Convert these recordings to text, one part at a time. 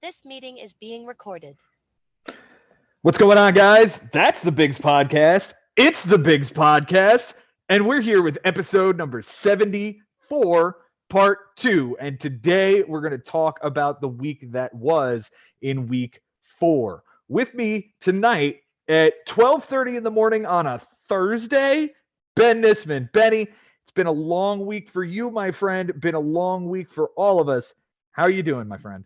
This meeting is being recorded. What's going on, guys? That's the Bigs Podcast. It's the Bigs Podcast. And we're here with episode number 74, part 2. And today we're going to talk about the week that was in week 4. With me tonight at 12:30 in the morning on a Thursday, Ben Nisman. Benny, it's been a long week for you, my friend. Been a long week for all of us. How are you doing, my friend?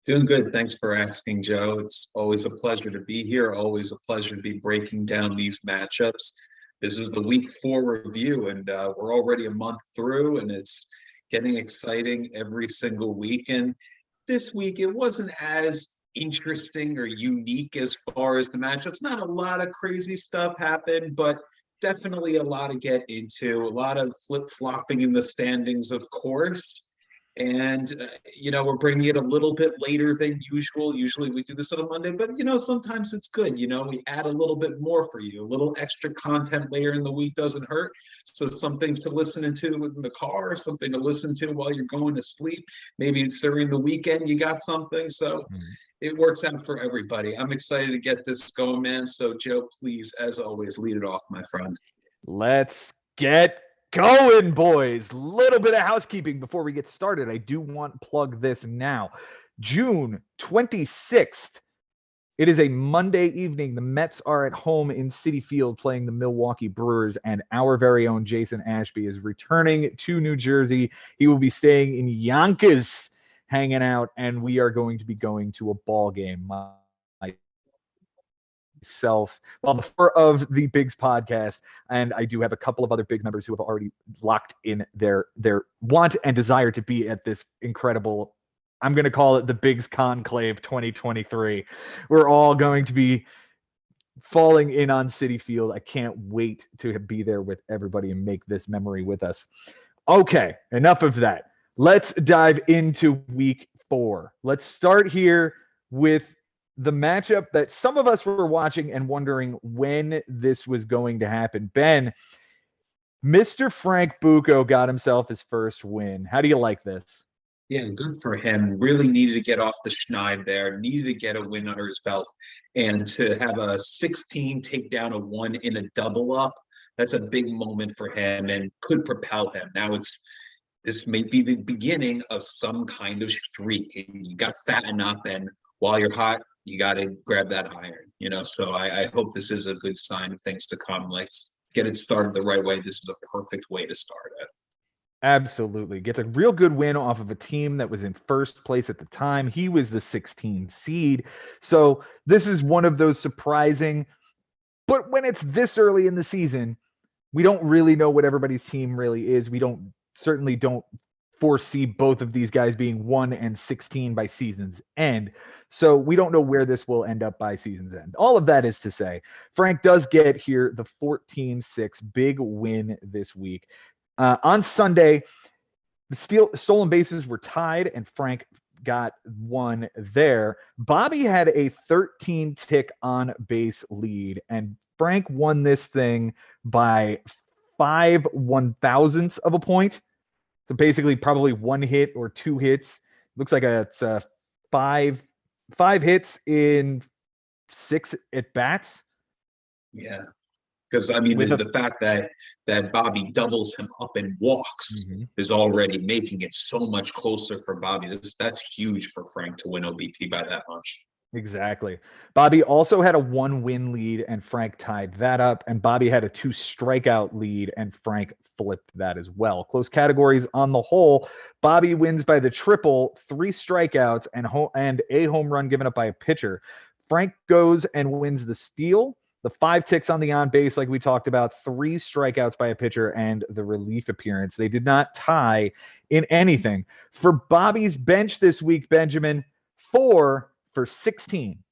Doing good. Thanks for asking, Joe. It's always a pleasure to be here. Always a pleasure to be breaking down these matchups. This is the week 4 review, and we're already a month through, and it's getting exciting every single week. And this week, it wasn't as interesting or unique as far as the matchups. Not a lot of crazy stuff happened, but definitely a lot to get into. A lot of flip-flopping in the standings, of course. And, we're bringing it a little bit later than usual. Usually we do this on a Monday, but, sometimes it's good. We add a little bit more for you. A little extra content later in the week doesn't hurt. So something to listen to in the car, something to listen to while you're going to sleep. Maybe it's during the weekend you got something. So it works out for everybody. I'm excited to get this going, man. So, Joe, please, as always, lead it off, my friend. Let's get going, boys. Little bit of housekeeping before we get started. I do want to plug this now. June 26th. It is a Monday evening. The Mets are at home in Citi Field playing the Milwaukee Brewers, and our very own Jason Ashby is returning to New Jersey. He will be staying in Yonkers, hanging out, and we are going to be going to a ball game. Myself, well, the 4 of the Bigs Podcast, and I do have a couple of other Bigs members who have already locked in their want and desire to be at this incredible, I'm going to call it the Bigs Conclave 2023. We're all going to be falling in on Citi Field. I can't wait to be there with everybody and make this memory with us. Okay, enough of that. Let's dive into week 4. Let's start here with the matchup that some of us were watching and wondering when this was going to happen. Ben, Mr. Frank Bucco got himself his first win. How do you like this? Yeah, good for him. Really needed to get off the schneid there, needed to get a win under his belt. And to have a 16 take down a 1 in a double up, that's a big moment for him and could propel him. Now this may be the beginning of some kind of streak. And you got to fatten up, and while you're hot, you got to grab that iron, So I hope this is a good sign of things to come. Let's get it started the right way. This is the perfect way to start it. Absolutely. Gets a real good win off of a team that was in first place at the time. He was the 16 seed. So this is one of those surprising, but when it's this early in the season, we don't really know what everybody's team really is. We certainly don't foresee both of these guys being 1 and 16 by season's end. So we don't know where this will end up by season's end. All of that is to say, Frank does get here the 14-6 big win this week. On Sunday, the stolen bases were tied, and Frank got 1 there. Bobby had a 13-tick on base lead, and Frank won this thing by 5/1000ths of a point. So basically, probably 1 hit or 2 hits. Looks like it's 5 hits in 6 at bats. Yeah, because the fact that Bobby doubles him up and walks is already making it so much closer for Bobby. That's huge for Frank to win OBP by that much. Exactly. Bobby also had a 1-win lead, and Frank tied that up. And Bobby had a 2 strikeout lead, and Frank flipped that as well. Close categories on the whole. Bobby wins by the triple, 3 strikeouts, and a home run given up by a pitcher. Frank goes and wins the steal, the 5 ticks on the on base, like we talked about, 3 strikeouts by a pitcher, and the relief appearance. They did not tie in anything. For Bobby's bench this week, Benjamin, 4 for 16.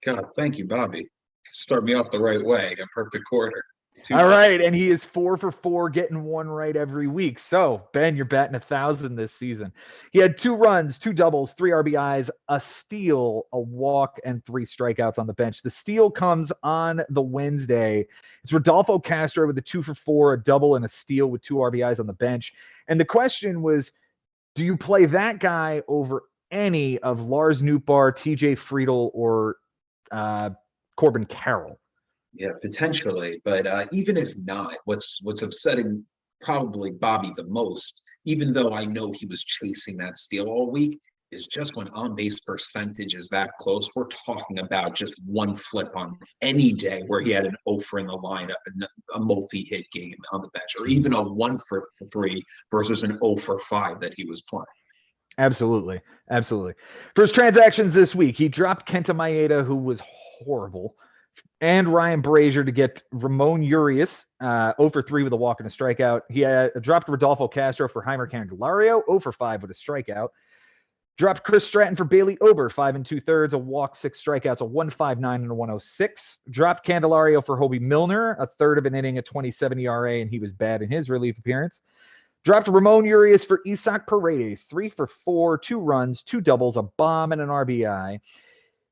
God, thank you, Bobby. Start me off the right way. A perfect quarter. All right, and he is 4 for 4, getting 1 right every week. So, Ben, you're batting 1,000 this season. He had 2 runs, 2 doubles, 3 RBIs, a steal, a walk, and 3 strikeouts on the bench. The steal comes on the Wednesday. It's Rodolfo Castro with a 2 for 4, a double, and a steal with 2 RBIs on the bench. And the question was, do you play that guy over any of Lars Nootbaar, TJ Friedel, or Corbin Carroll. Yeah, potentially. But even if not, what's upsetting probably Bobby the most, even though I know he was chasing that steal all week, is just when on-base percentage is that close. We're talking about just one flip on any day where he had an 0 for in the lineup and a multi-hit game on the bench, or even a 1 for 3 versus an 0 for 5 that he was playing. Absolutely. For his transactions this week, he dropped Kenta Maeda, who was horrible, and Ryan Brazier to get Ramon Urias, 0 for 3 with a walk and a strikeout. He dropped Rodolfo Castro for Heimer Candelario, 0 for 5 with a strikeout. Dropped Chris Stratton for Bailey Ober, 5 2/3, a walk, 6 strikeouts, a 1.59 and a 1.06. Dropped Candelario for Hobie Milner, a third of an inning, a 27 ERA, and he was bad in his relief appearance. Dropped Ramon Urias for Isaac Paredes, 3 for 4, 2 runs, 2 doubles, a bomb, and an RBI.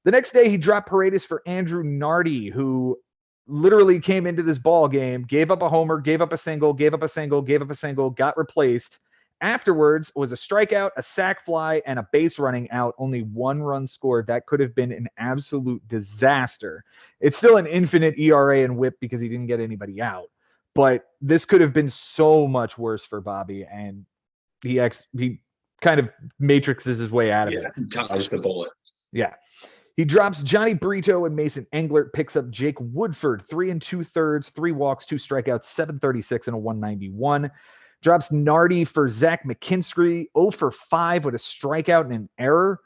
The next day, he dropped Paredes for Andrew Nardi, who literally came into this ball game, gave up a homer, gave up a single, gave up a single, gave up a single, got replaced. Afterwards was a strikeout, a sac fly, and a base running out. Only 1 run scored. That could have been an absolute disaster. It's still an infinite ERA and whip because he didn't get anybody out. But this could have been so much worse for Bobby, and he kind of matrixes his way out of it. Dodged the bullet. Yeah. He drops Johnny Brito and Mason Englert, picks up Jake Woodford, 3 2/3, 3 walks, 2 strikeouts, 736 and a 191. Drops Nardi for Zach McKinstry, 0 for 5 with a strikeout and an error.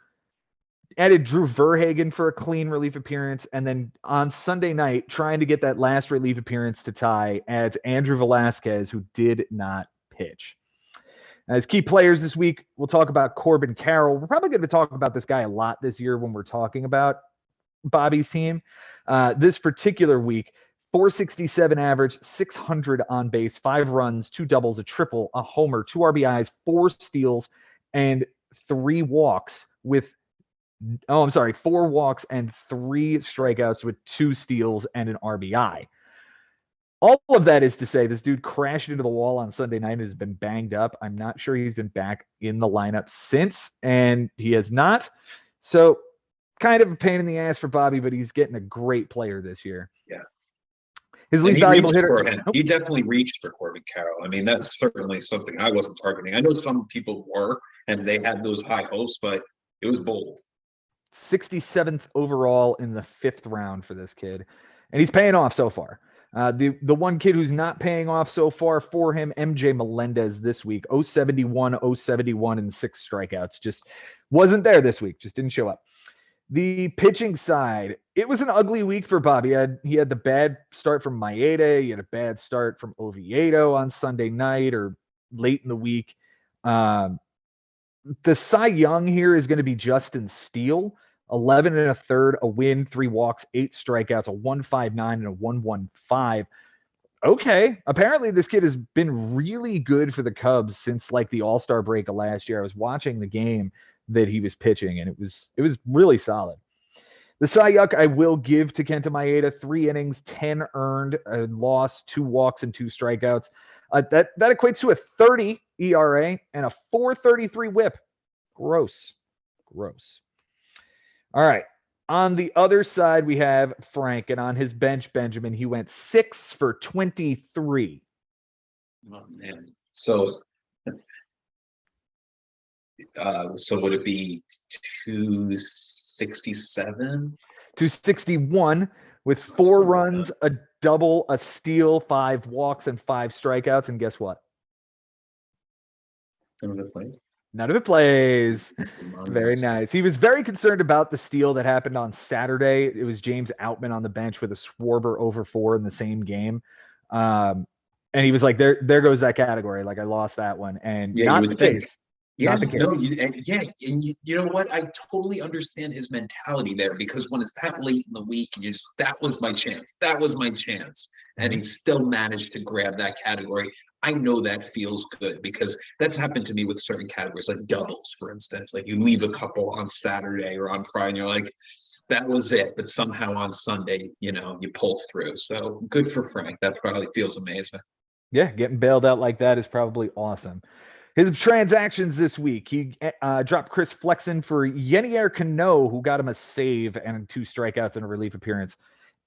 Added Drew Verhagen for a clean relief appearance. And then on Sunday night, trying to get that last relief appearance to tie, adds Andrew Velasquez, who did not pitch. As key players this week, we'll talk about Corbin Carroll. We're probably going to talk about this guy a lot this year when we're talking about Bobby's team. This particular week, 467 average, 600 on base, 5 runs, 2 doubles, a triple, a homer, 2 RBIs, 4 steals, and 3 walks with 4 walks and 3 strikeouts with 2 steals and an RBI. All of that is to say, this dude crashed into the wall on Sunday night and has been banged up. I'm not sure he's been back in the lineup since, and he has not. So kind of a pain in the ass for Bobby, but he's getting a great player this year. Yeah. His least valuable hitter. For him. He definitely reached for Corbin Carroll. I mean, that's certainly something I wasn't targeting. I know some people were, and they had those high hopes, but it was bold. 67th overall in the 5th round for this kid, and he's paying off so far. The one kid who's not paying off so far for him, MJ Melendez this week, 071, 071, and 6 strikeouts. Just wasn't there this week. Just didn't show up. The pitching side, it was an ugly week for Bobby. He had the bad start from Maeda. He had a bad start from Oviedo on Sunday night or late in the week. The Cy Young here is going to be Justin Steele. 11 1/3, a win, 3 walks, 8 strikeouts, a 1.59 and a 1.15. Okay, apparently this kid has been really good for the Cubs since like the All-Star break of last year. I was watching the game that he was pitching, and it was really solid. The Cy Young I will give to Kenta Maeda, 3 innings, 10 earned, a loss, 2 walks, and 2 strikeouts. That equates to a 30 ERA and a 4.33 WHIP. Gross. All right. On the other side, we have Frank, and on his bench, Benjamin, he went 6 for 23. Oh, man. So would it be 267? 261 with 4 runs, a double, a steal, 5 walks, and 5 strikeouts. And guess what? None of it plays. Very nice. He was very concerned about the steal that happened on Saturday. It was James Outman on the bench with a Schwarber over 4 in the same game. And he was like, there goes that category. Like, I lost that one. And yeah, not the case. Yeah, and you know what? I totally understand his mentality there, because when it's that late in the week and you're just, that was my chance, and he still managed to grab that category. I know that feels good, because that's happened to me with certain categories, like doubles, for instance. Like you leave a couple on Saturday or on Friday, and you're like, that was it. But somehow on Sunday, you pull through. So good for Frank. That probably feels amazing. Yeah, getting bailed out like that is probably awesome. His transactions this week, he dropped Chris Flexen for Yenier Cano, who got him a save and 2 strikeouts in a relief appearance.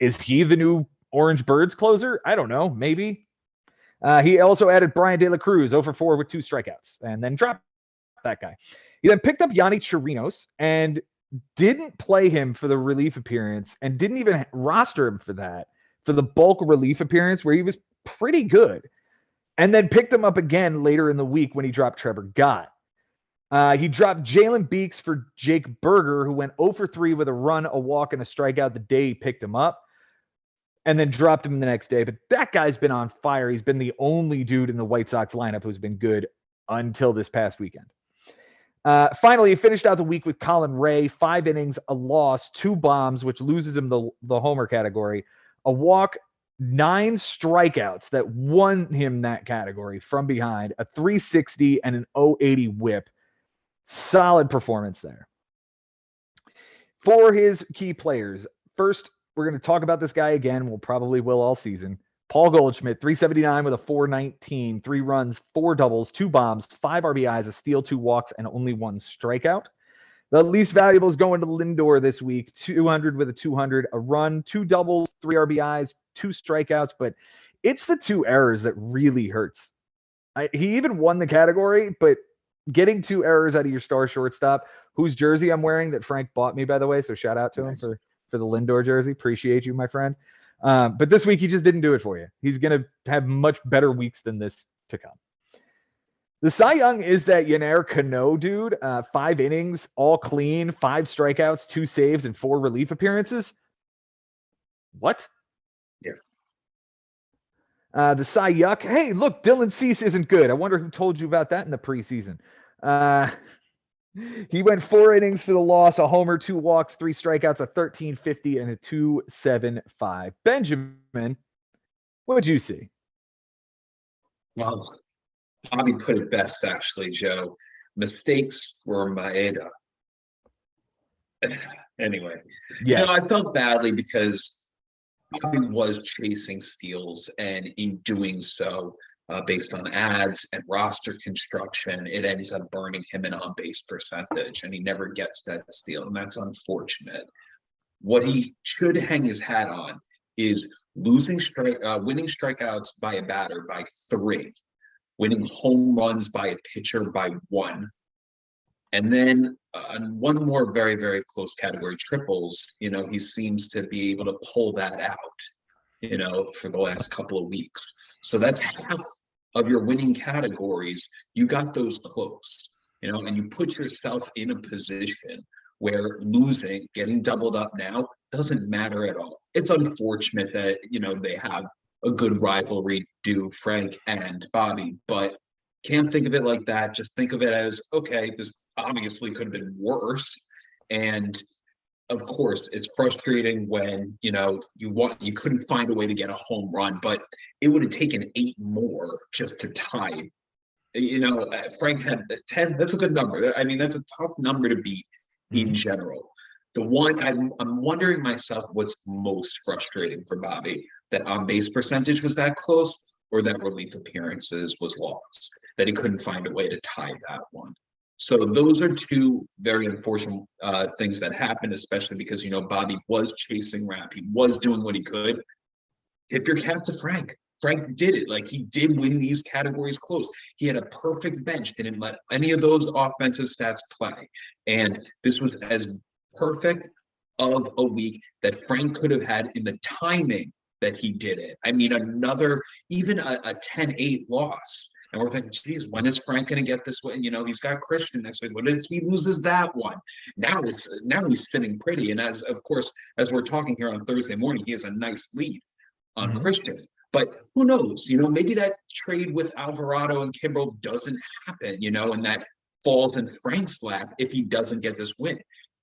Is he the new Orange Birds closer? I don't know. Maybe. He also added Bryan De La Cruz, 0 for 4 with 2 strikeouts, and then dropped that guy. He then picked up Yanni Chirinos and didn't play him for the relief appearance and didn't even roster him for that, for the bulk relief appearance where he was pretty good. And then picked him up again later in the week when he dropped Trevor Gott. He dropped Jalen Beeks for Jake Berger, who went 0 for 3 with a run, a walk, and a strikeout the day he picked him up, and then dropped him the next day. But that guy's been on fire. He's been the only dude in the White Sox lineup who's been good until this past weekend. Finally, he finished out the week with Colin Ray, 5 innings, a loss, 2 bombs, which loses him the homer category, a walk, 9 strikeouts that won him that category from behind, a 360 and an 080 whip. Solid performance there. For his key players, first, we're going to talk about this guy again. We'll probably will all season. Paul Goldschmidt, 379 with a 419, 3 runs, 4 doubles, 2 bombs, 5 RBIs, a steal, 2 walks, and only 1 strikeout. The least valuable is going to Lindor this week, 200 with a 200, a run, 2 doubles, 3 RBIs, 2 strikeouts, but it's the 2 errors that really hurts. He even won the category, but getting 2 errors out of your star shortstop, whose jersey I'm wearing that Frank bought me, by the way, so shout out to him for the Lindor jersey. Appreciate you, my friend. But this week, he just didn't do it for you. He's going to have much better weeks than this to come. The Cy Young is that Yenier Cano dude. 5 innings, all clean, 5 strikeouts, 2 saves, and 4 relief appearances. What? Yeah. The Cy Yuck. Hey, look, Dylan Cease isn't good. I wonder who told you about that in the preseason. He went 4 innings for the loss, a homer, 2 walks, 3 strikeouts, a 13.50, and a 2.75. Benjamin, what did you see? Well, Bobby put it best, actually, Joe. Mistakes were Maeda. Anyway, Yeah. I felt badly because Bobby was chasing steals, and in doing so, based on ads and roster construction, it ends up burning him in on-base percentage, and he never gets that steal, and that's unfortunate. What he should hang his hat on is winning strikeouts by a batter by 3, winning home runs by a pitcher by 1, and then one more very, very close category, triples. He seems to be able to pull that out, for the last couple of weeks. So that's half of your winning categories. You got those close, and you put yourself in a position where losing, getting doubled up now doesn't matter at all. It's unfortunate that, they have a good rivalry due Frank and Bobby, but can't think of it like that. Just think of it as, okay, this obviously could have been worse. And of course, it's frustrating when, you couldn't find a way to get a home run, but it would have taken 8 more just to tie. Frank had 10. That's a good number. I mean, that's a tough number to beat in general. The one I'm wondering myself, what's most frustrating for Bobby, that on-base percentage was that close, or that relief appearances was lost, that he couldn't find a way to tie that one. So those are 2 very unfortunate things that happened, especially because, Bobby was chasing rap. He was doing what he could. Tip your cap to Frank. Frank did it. Like, he did win these categories close. He had a perfect bench, didn't let any of those offensive stats play. And this was as perfect of a week that Frank could have had in the timing that he did it. I mean, even a 10-8 loss. And we're thinking, geez, when is Frank going to get this win? He's got Christian next week. What if he loses that one? Now he's spinning pretty. And as we're talking here on Thursday morning, he has a nice lead on Christian. But who knows? Maybe that trade with Alvarado and Kimbrel doesn't happen, and that falls in Frank's lap if he doesn't get this win.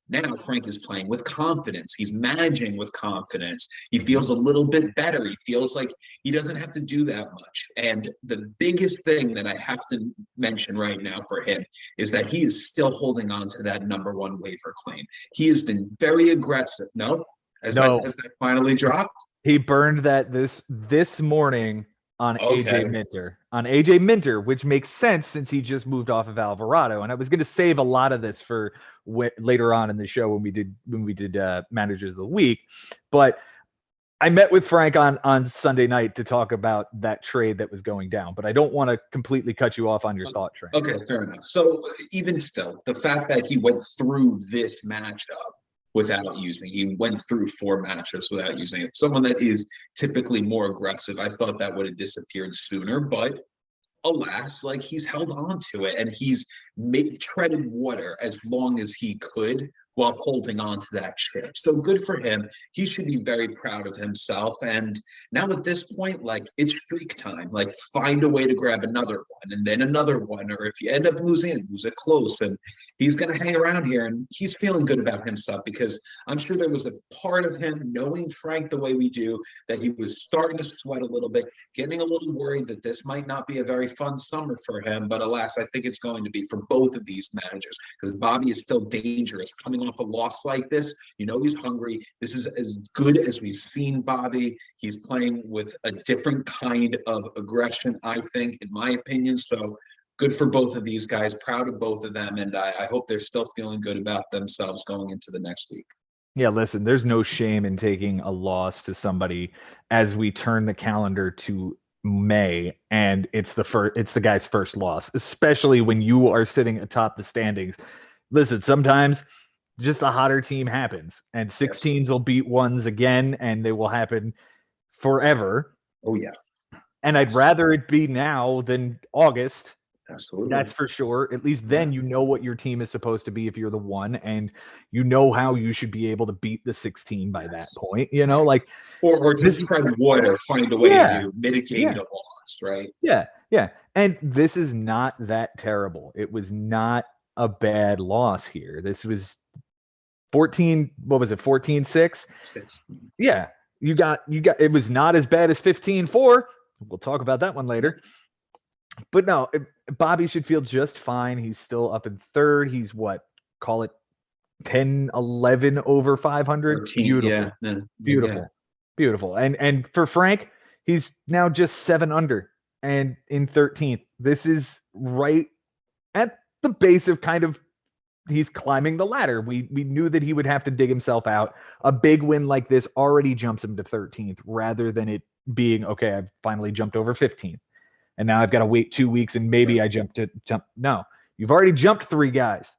Now Frank is playing with confidence. He's managing with confidence. He feels a little bit better. He feels like he doesn't have to do that much. And the biggest thing that I have to mention right now for him is that he is still holding on to that number 1 waiver claim. He has been very aggressive. Has that finally dropped? He burned that this morning on Okay. AJ Minter, which makes sense since he just moved off of Alvarado. And I was going to save a lot of this for later on in the show when we did managers of the week, but I met with Frank on Sunday night to talk about that trade that was going down, but I don't want to completely cut you off on your thought train. Okay, fair enough. So even still, the fact that he went through this matchup without using, he went through 4 matchups without using it. Someone that is typically more aggressive, I thought that would have disappeared sooner, but alas, like he's held on to it and he's treaded water as long as he could while holding on to that chip. So good for him. He should be very proud of himself. And now at this point, like it's streak time. Like find a way to grab another one and then another one. Or if you end up losing, lose it close. And he's going to hang around here and he's feeling good about himself because I'm sure there was a part of him knowing Frank the way we do that he was starting to sweat a little bit, getting a little worried that this might not be a very fun summer for him. But alas, I think it's going to be for both of these managers because Bobby is still dangerous coming off a loss like this. You know, he's hungry. This is as good as we've seen Bobby. He's playing with a different kind of aggression, I think, in my opinion. So good for both of these guys. Proud of both of them. And I hope they're still feeling good about themselves going into the next week. Yeah, listen, there's no shame in taking a loss to somebody as we turn the calendar to May and it's the guy's first loss, especially when you are sitting atop the standings. Listen, sometimes just a hotter team happens and 16s will beat ones again and they will happen forever. Oh yeah. And I'd rather it be now than August. Absolutely. That's for sure. At least then you know what your team is supposed to be if you're the one, and you know how you should be able to beat the 16 by that point. You know, like or just tread water, find a way to mitigate the loss, right? Yeah, yeah. And this is not that terrible. It was not a bad loss here. This was 14. What was it? 14-6. Yeah, you got. It was not as bad as 15-4. We'll talk about that one later. But no, Bobby should feel just fine. He's still up in third. He's call it 10, 11 over 500. 13, beautiful. Yeah. Beautiful. Beautiful. And for Frank, he's now just 7 under and in 13th. This is right at the base of kind of he's climbing the ladder. We knew that he would have to dig himself out. A big win like this already jumps him to 13th rather than it being, okay, I've finally jumped over 15th. And now I've got to wait 2 weeks and maybe I jump. No, you've already jumped 3 guys.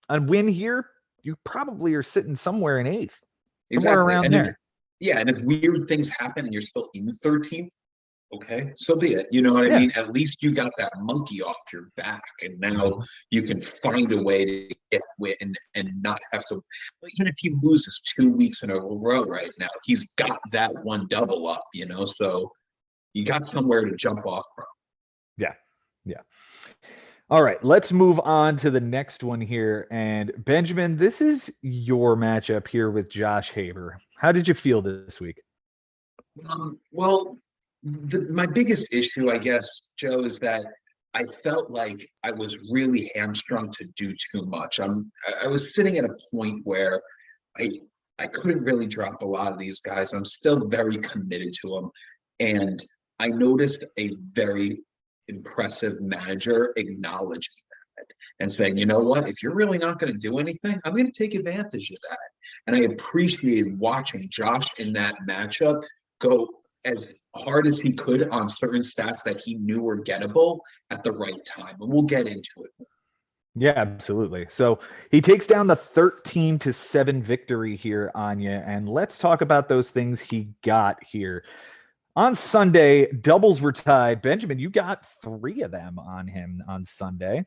A win here, you probably are sitting somewhere in 8th. Somewhere around there. And if weird things happen and you're still in 13th, okay, so be it. You know what I mean? At least you got that monkey off your back, and now you can find a way to get win and not have to. Even if he loses 2 weeks in a row right now, he's got that one double up. You know, so you got somewhere to jump off from. Yeah. All right, let's move on to the next one here. And Benjamin, this is your matchup here with Josh Haber. How did you feel this week? Well, my biggest issue, I guess, Joe, is that I felt like I was really hamstrung to do too much. I was sitting at a point where I couldn't really drop a lot of these guys. I'm still very committed to them. And I noticed a very impressive manager acknowledging that and saying, you know what, if you're really not going to do anything, I'm going to take advantage of that. And I appreciated watching Josh in that matchup go as hard as he could on certain stats that he knew were gettable at the right time. And we'll get into it. Yeah, absolutely. So he takes down the 13-7 victory here on you. And let's talk about those things he got here. On Sunday, doubles were tied. Benjamin, you got 3 of them on him on Sunday.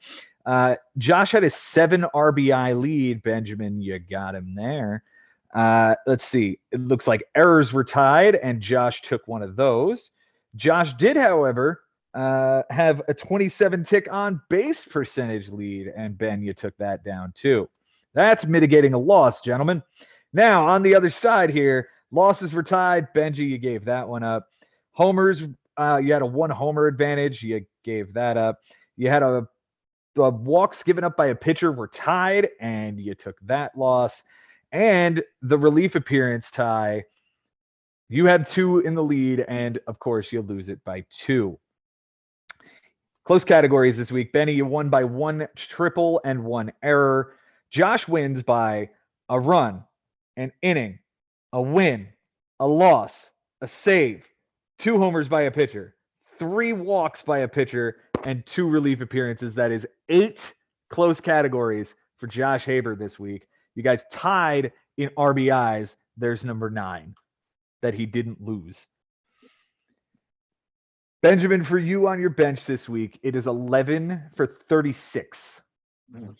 Josh had a 7 RBI lead. Benjamin, you got him there. Let's see. It looks like errors were tied, and Josh took one of those. Josh did, however, have a 27 tick on base percentage lead, and Ben, you took that down too. That's mitigating a loss, gentlemen. Now, on the other side here, losses were tied. Benji, you gave that one up. Homers, you had a 1 homer advantage. You gave that up. You had a walks given up by a pitcher were tied, and you took that loss. And the relief appearance tie, You had 2 in the lead, and of course, you'll lose it by 2. Close categories this week. Benny, you won by 1 triple and 1 error. Josh wins by a run, an inning, a win, a loss, a save, 2 homers by a pitcher, 3 walks by a pitcher, and 2 relief appearances. That is 8 close categories for Josh Haber this week. You guys tied in RBIs. There's number 9 that he didn't lose. Benjamin, for you on your bench this week, it is 11 for 36. Man,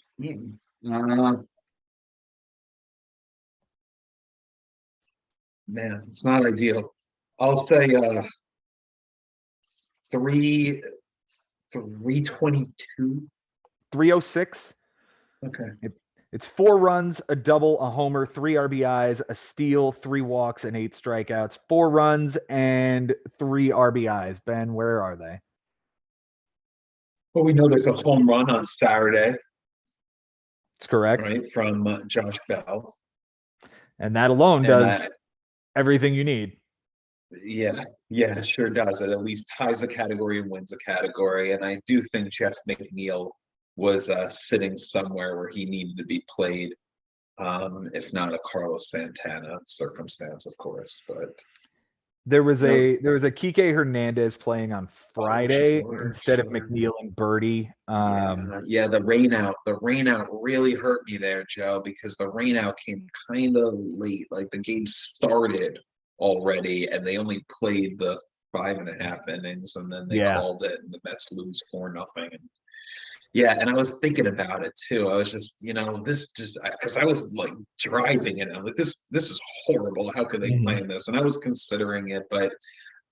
it's not ideal. I'll say 322. 306. Okay. It's 4 runs, a double, a homer, 3 RBIs, a steal, 3 walks, and 8 strikeouts. 4 runs and 3 RBIs. Ben, where are they? Well, we know there's a home run on Saturday, It's correct. right, from Josh Bell. And that alone And does everything you need. yeah, it sure does. It at least ties a category and wins a category. And I do think Jeff McNeil was sitting somewhere where he needed to be played, if not a Carlos Santana circumstance, of course. But there was a Kike Hernandez playing on Friday instead of sure. McNeil and Birdie. Yeah, the rain out really hurt me there, Joe, because the rain out came kind of late. Like the game started already, and they only played the 5.5 innings, and then they called it, and the Mets lose 4-0. Yeah, and I was thinking about it too. I was just, this just because I was like driving it. I'm like, this is horrible. How could they plan this? And I was considering it, but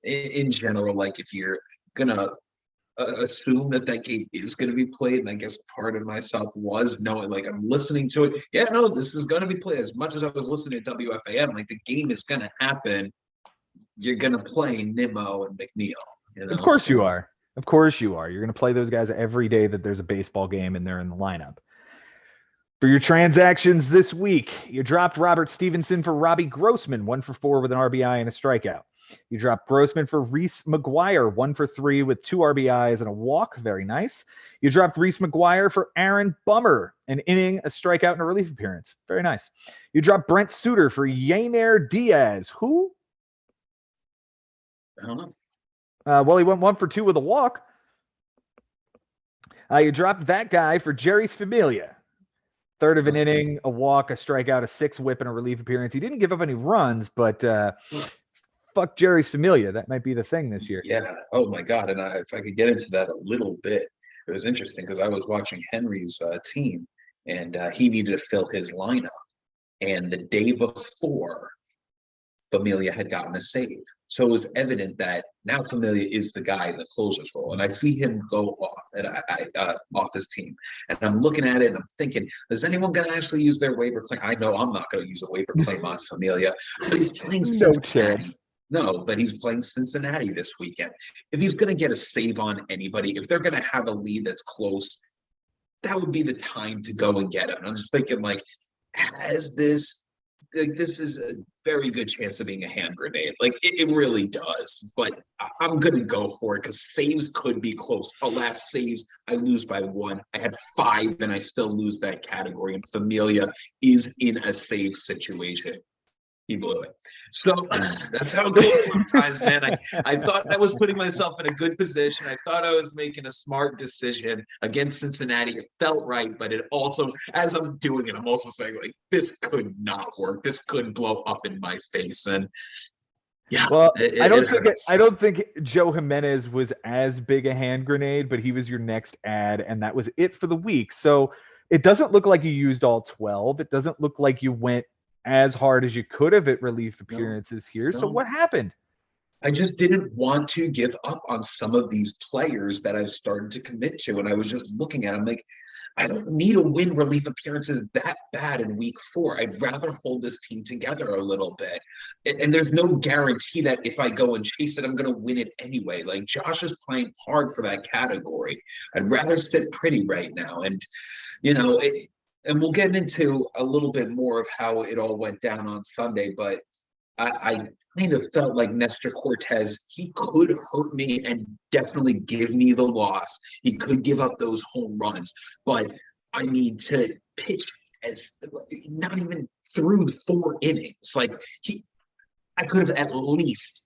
in general, like if you're gonna assume that game is going to be played, and I guess part of myself was knowing, like, I'm listening to it. Yeah, no, this is going to be played. As much as I was listening to WFAN, like the game is going to happen. You're going to play Nimmo and McNeil. Of course you are. Of course you are. You're going to play those guys every day that there's a baseball game and they're in the lineup. For your transactions this week, you dropped Robert Stevenson for Robbie Grossman, 1 for 4 with an RBI and a strikeout. You dropped Grossman for Reese McGuire, 1 for 3 with 2 RBIs and a walk. Very nice. You dropped Reese McGuire for Aaron Bummer, an inning, a strikeout, and a relief appearance. Very nice. You dropped Brent Suter for Yainer Diaz. Who? I don't know. Well, he went 1 for 2 with a walk. You dropped that guy for Jerry's Familia. 1/3 of an inning, a walk, a strikeout, a 6 whip, and a relief appearance. He didn't give up any runs, but fuck Jerry's Familia. That might be the thing this year. Yeah. Oh my God. And if I could get into that a little bit, it was interesting because I was watching Henry's team, and he needed to fill his lineup. And the day before, Familia had gotten a save. So it was evident that now Familia is the guy in the closer's role. And I see him go off off his team. And I'm looking at it and I'm thinking, is anyone going to actually use their waiver claim? I know I'm not going to use a waiver claim on Familia, but he's playing Cincinnati. No, but he's playing Cincinnati this weekend. If he's going to get a save on anybody, if they're going to have a lead that's close, that would be the time to go and get him. And I'm just thinking, like, this is a very good chance of being a hand grenade. Like, it really does. But I'm going to go for it because saves could be close. Alas, saves, I lose by 1. I had 5, and I still lose that category. And Familia is in a save situation. He blew it. So that's how it goes sometimes, man. I thought I was putting myself in a good position. I thought I was making a smart decision against Cincinnati. It felt right, but it also, as I'm doing it, I'm also saying, like, this could not work. This could blow up in my face. And yeah, well, I don't think Joe Jimenez was as big a hand grenade, but he was your next ad, and that was it for the week. So it doesn't look like you used all 12. It doesn't look like you went as hard as you could have at relief appearances here. So what happened? I just didn't want to give up on some of these players that I've started to commit to. And I was just looking at them like, I don't need to win relief appearances that bad in week 4. I'd rather hold this team together a little bit. And there's no guarantee that if I go and chase it, I'm going to win it anyway. Like, Josh is playing hard for that category. I'd rather sit pretty right now. And, and we'll get into a little bit more of how it all went down on Sunday, but I kind of felt like Nestor Cortez, he could hurt me and definitely give me the loss. He could give up those home runs, but I mean, to pitch as not even through 4 innings, like I could have at least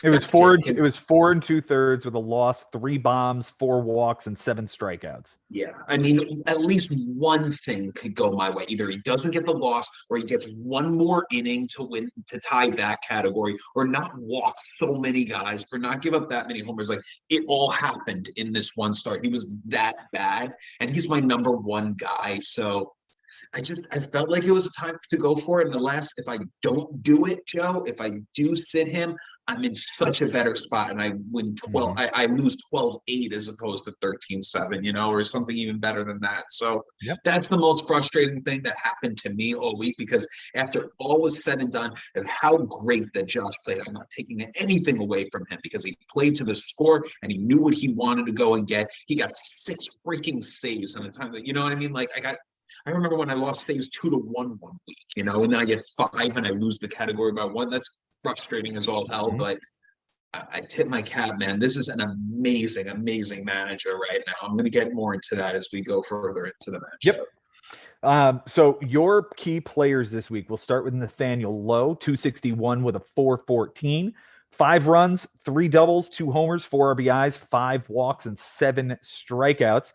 It was four. expected him It to. was 4 2/3 with a loss, 3 bombs, 4 walks, and 7 strikeouts. Yeah, I mean, at least one thing could go my way. Either he doesn't get the loss, or he gets one more inning to win to tie that category, or not walk so many guys, or not give up that many homers. Like it all happened in this one start. He was that bad, and he's my number one guy. So I felt like it was a time to go for it. And the last, if I don't do it, Joe, if I do sit him, I'm in such a better spot, and I win 12. I lose 12-8 as opposed to 13-7, or something even better than that. So that's the most frustrating thing that happened to me all week, because after all was said and done, of how great that Josh played, I'm not taking anything away from him, because he played to the score and he knew what he wanted to go and get. He got 6 freaking saves on the time that, you know what I mean? Like I remember when I lost saves 2-1 one week, and then I get 5 and I lose the category by 1. That's frustrating as all hell, but I tip my cap, man. This is an amazing, amazing manager right now. I'm going to get more into that as we go further into the match. Yep. So your key players this week, we'll start with Nathaniel Lowe, 261 with a 414, 5 runs, 3 doubles, 2 homers, 4 RBIs, 5 walks, and 7 strikeouts.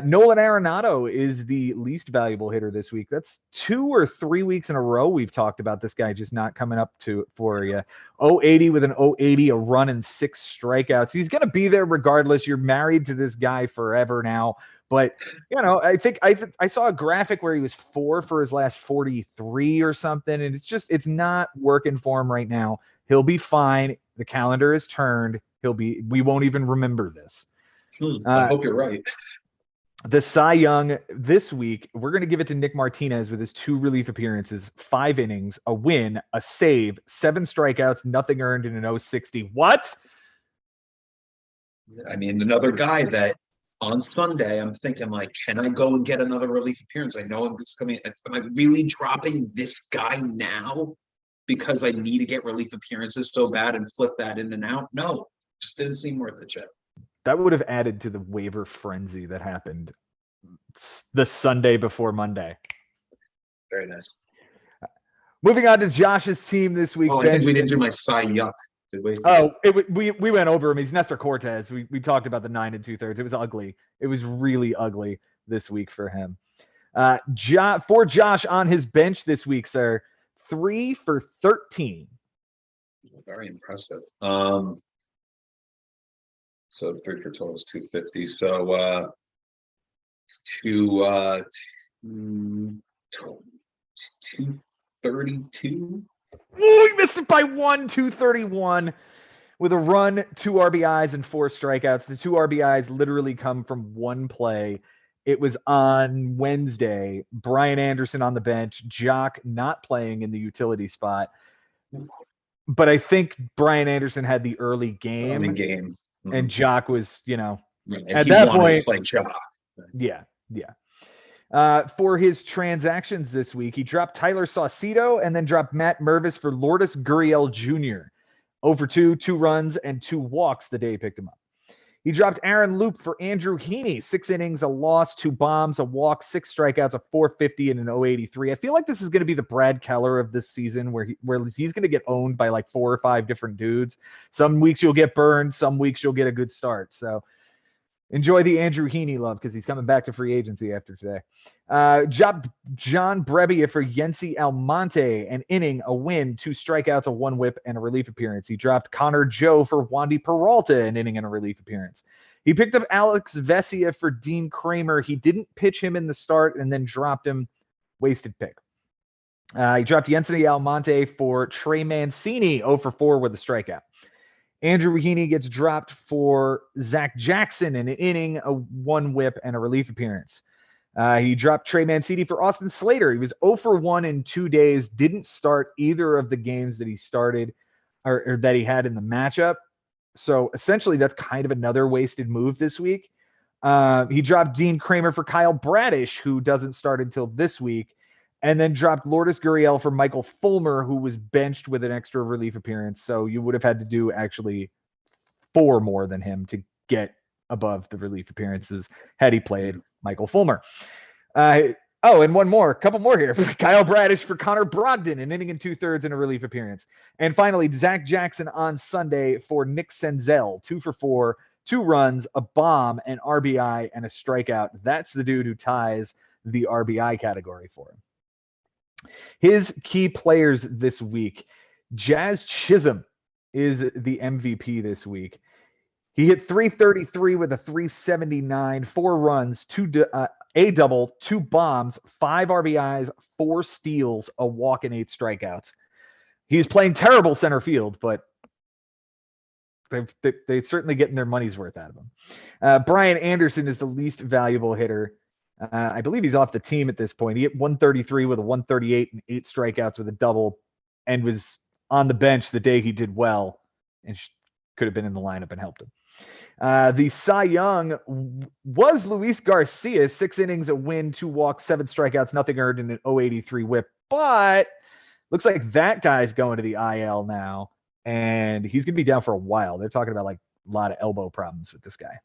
Nolan Arenado is the least valuable hitter this week. That's 2 or 3 weeks in a row we've talked about this guy just not coming up for you. 080 with an 080, a run, and 6 strikeouts. He's going to be there regardless. You're married to this guy forever now. But, I think I saw a graphic where he was 4 for his last 43 or something, and it's not working for him right now. He'll be fine. The calendar is turned. We won't even remember this. I hope you're right. The Cy Young this week, we're going to give it to Nick Martinez with his 2 relief appearances, 5 innings, a win, a save, 7 strikeouts, nothing earned in an 060. What? I mean, another guy that on Sunday, I'm thinking, like, can I go and get another relief appearance? I know I'm just coming. Am I really dropping this guy now because I need to get relief appearances so bad and flip that in and out? No, just didn't seem worth it, Chip. That would have added to the waiver frenzy that happened the Sunday before Monday. Very nice. Moving on to Josh's team this week. Oh, I think we didn't do my Cy Young, did we? Oh, we went over him. He's Nestor Cortez. We talked about the 9 2/3. It was ugly. It was really ugly this week for him. For Josh on his bench this week, sir, 3 for 13. Very impressive. So 3 for total is 250. So 232. Oh, he missed it by 1, 231 with a run, 2 RBIs, and 4 strikeouts. The 2 RBIs literally come from one play. It was on Wednesday. Bryan Anderson on the bench, Jock not playing in the utility spot. But I think Bryan Anderson had the early game. Mm-hmm. And Jock was, and at that point, to play Jock. Yeah. For his transactions this week, he dropped Tyler Saucedo and then dropped Matt Mervis for Lourdes Gurriel Jr. Over 2 runs, and 2 walks the day he picked him up. He dropped Aaron Loop for Andrew Heaney, 6 innings, a loss, 2 bombs, a walk, 6 strikeouts, a 450, and an 083. I feel like this is going to be the Brad Keller of this season, where he's going to get owned by like 4 or 5 different dudes. Some weeks you'll get burned, some weeks you'll get a good start. So enjoy the Andrew Heaney love, because he's coming back to free agency after today. Dropped John Brebbia for Yency Almonte, an inning, a win, 2 strikeouts, a 1 whip, and a relief appearance. He dropped Connor Joe for Wandy Peralta, an inning and a relief appearance. He picked up Alex Vesia for Dean Kramer. He didn't pitch him in the start and then dropped him. Wasted pick. He dropped Yency Almonte for Trey Mancini, 0 for 4 with a strikeout. Andrew Heaney gets dropped for Zach Jackson, in an inning, a 1 whip, and a relief appearance. He dropped Trey Mancini for Austin Slater. He was 0 for 1 in 2 days, didn't start either of the games that he started or that he had in the matchup. So essentially, that's kind of another wasted move this week. He dropped Dean Kramer for Kyle Bradish, who doesn't start until this week. and then dropped Lourdes Gurriel for Michael Fulmer, who was benched with an extra relief appearance. So you would have had to do actually 4 more than him to get above the relief appearances had he played Michael Fulmer. And one more, a couple more here. Kyle Bradish for Connor Brogdon, an inning and 2/3 in a relief appearance. And finally, Zach Jackson on Sunday for Nick Senzel, 2 for 4, 2 runs, a bomb, an RBI, and a strikeout. That's the dude who ties the RBI category for him. His key players this week, Jazz Chisholm is the MVP this week. He hit 333 with a 379, 4 runs, a double, 2 bombs, 5 RBIs, 4 steals, a walk, and 8 strikeouts. He's playing terrible center field, but they're certainly getting their money's worth out of him. Bryan Anderson is the least valuable hitter. I believe he's off the team at this point. He hit 133 with a 138 and 8 strikeouts with a double, and was on the bench the day he did well, and could have been in the lineup and helped him. The Cy Young was Luis Garcia, 6 innings, a win, 2 walks, 7 strikeouts, nothing earned, and an 0.83 whip. But looks like that guy's going to the IL now, and he's going to be down for a while. They're talking about like a lot of elbow problems with this guy.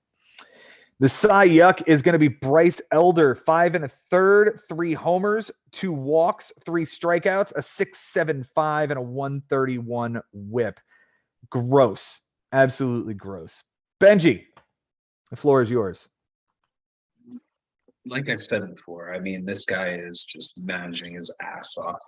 The Cy Yuck is going to be Bryce Elder, 5 1/3, 3 homers, 2 walks, 3 strikeouts, a 6.75, and a 131 whip. Gross. Absolutely gross. Benji, the floor is yours. Like I said before, I mean, this guy is just managing his ass off.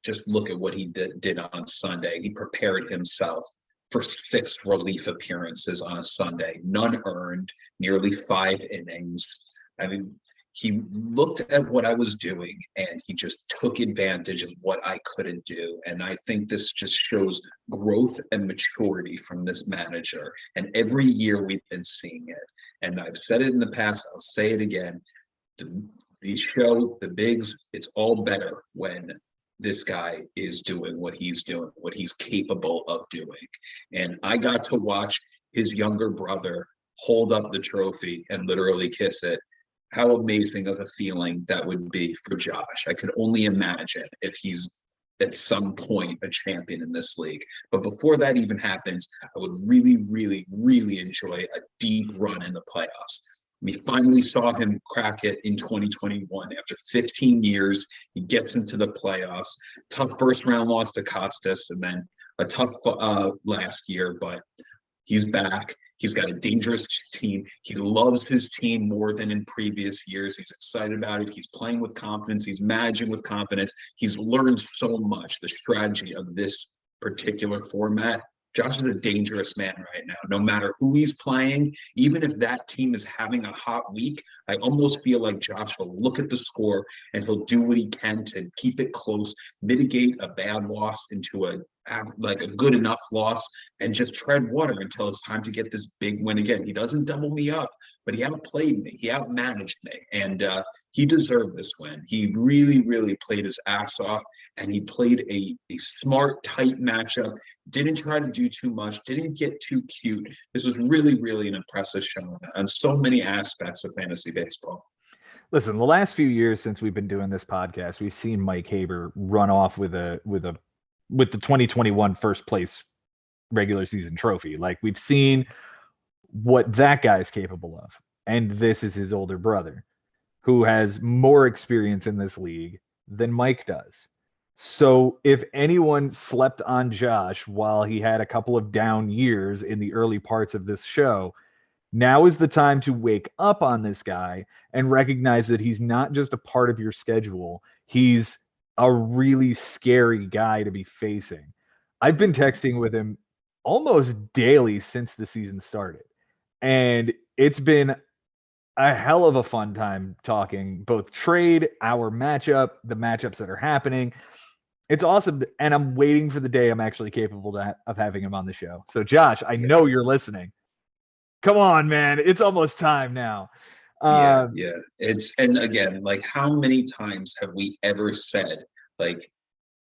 Just look at what he did on Sunday. He prepared himself for 6 relief appearances on a Sunday, none earned, nearly 5 innings. I mean, he looked at what I was doing and he just took advantage of what I couldn't do. And I think this just shows growth and maturity from this manager. And every year we've been seeing it. And I've said it in the past, I'll say it again. The bigs, it's all better when this guy is doing what he's doing, what he's capable of doing. And I got to watch his younger brother hold up the trophy and literally kiss it. How amazing of a feeling that would be for Josh. I could only imagine if he's at some point a champion in this league. But before that even happens, I would really, really, really enjoy a deep run in the playoffs. We finally saw him crack it in 2021. After 15 years, he gets into the playoffs. Tough first round loss to Costas, and then a tough last year, but he's back. He's got a dangerous team. He loves his team more than in previous years. He's excited about it. He's playing with confidence. He's managing with confidence. He's learned so much, the strategy of this particular format. Josh is a dangerous man right now. No matter who he's playing, even if that team is having a hot week, I almost feel like Josh will look at the score and he'll do what he can to keep it close, mitigate a bad loss into a good enough loss, and just tread water until it's time to get this big win again. He doesn't double me up, but he outplayed me. He outmanaged me, and he deserved this win. He really, really played his ass off, and he played a smart, tight matchup. Didn't try to do too much. Didn't get too cute. This was really, really an impressive show on so many aspects of fantasy baseball. Listen, the last few years since we've been doing this podcast, we've seen Mike Haber run off with the 2021 first place regular season trophy. Like, we've seen what that guy's capable of. And this is his older brother, who has more experience in this league than Mike does. So if anyone slept on Josh while he had a couple of down years in the early parts of this show, now is the time to wake up on this guy and recognize that he's not just a part of your schedule. He's a really scary guy to be facing. I've been texting with him almost daily since the season started, and it's been a hell of a fun time talking both trade, our matchup, the matchups that are happening. It's awesome, and I'm waiting for the day I'm actually capable of having him on the show. So, Josh, I know you're listening. Come on, man. It's almost time now. Yeah. And again, like, how many times have we ever said, like,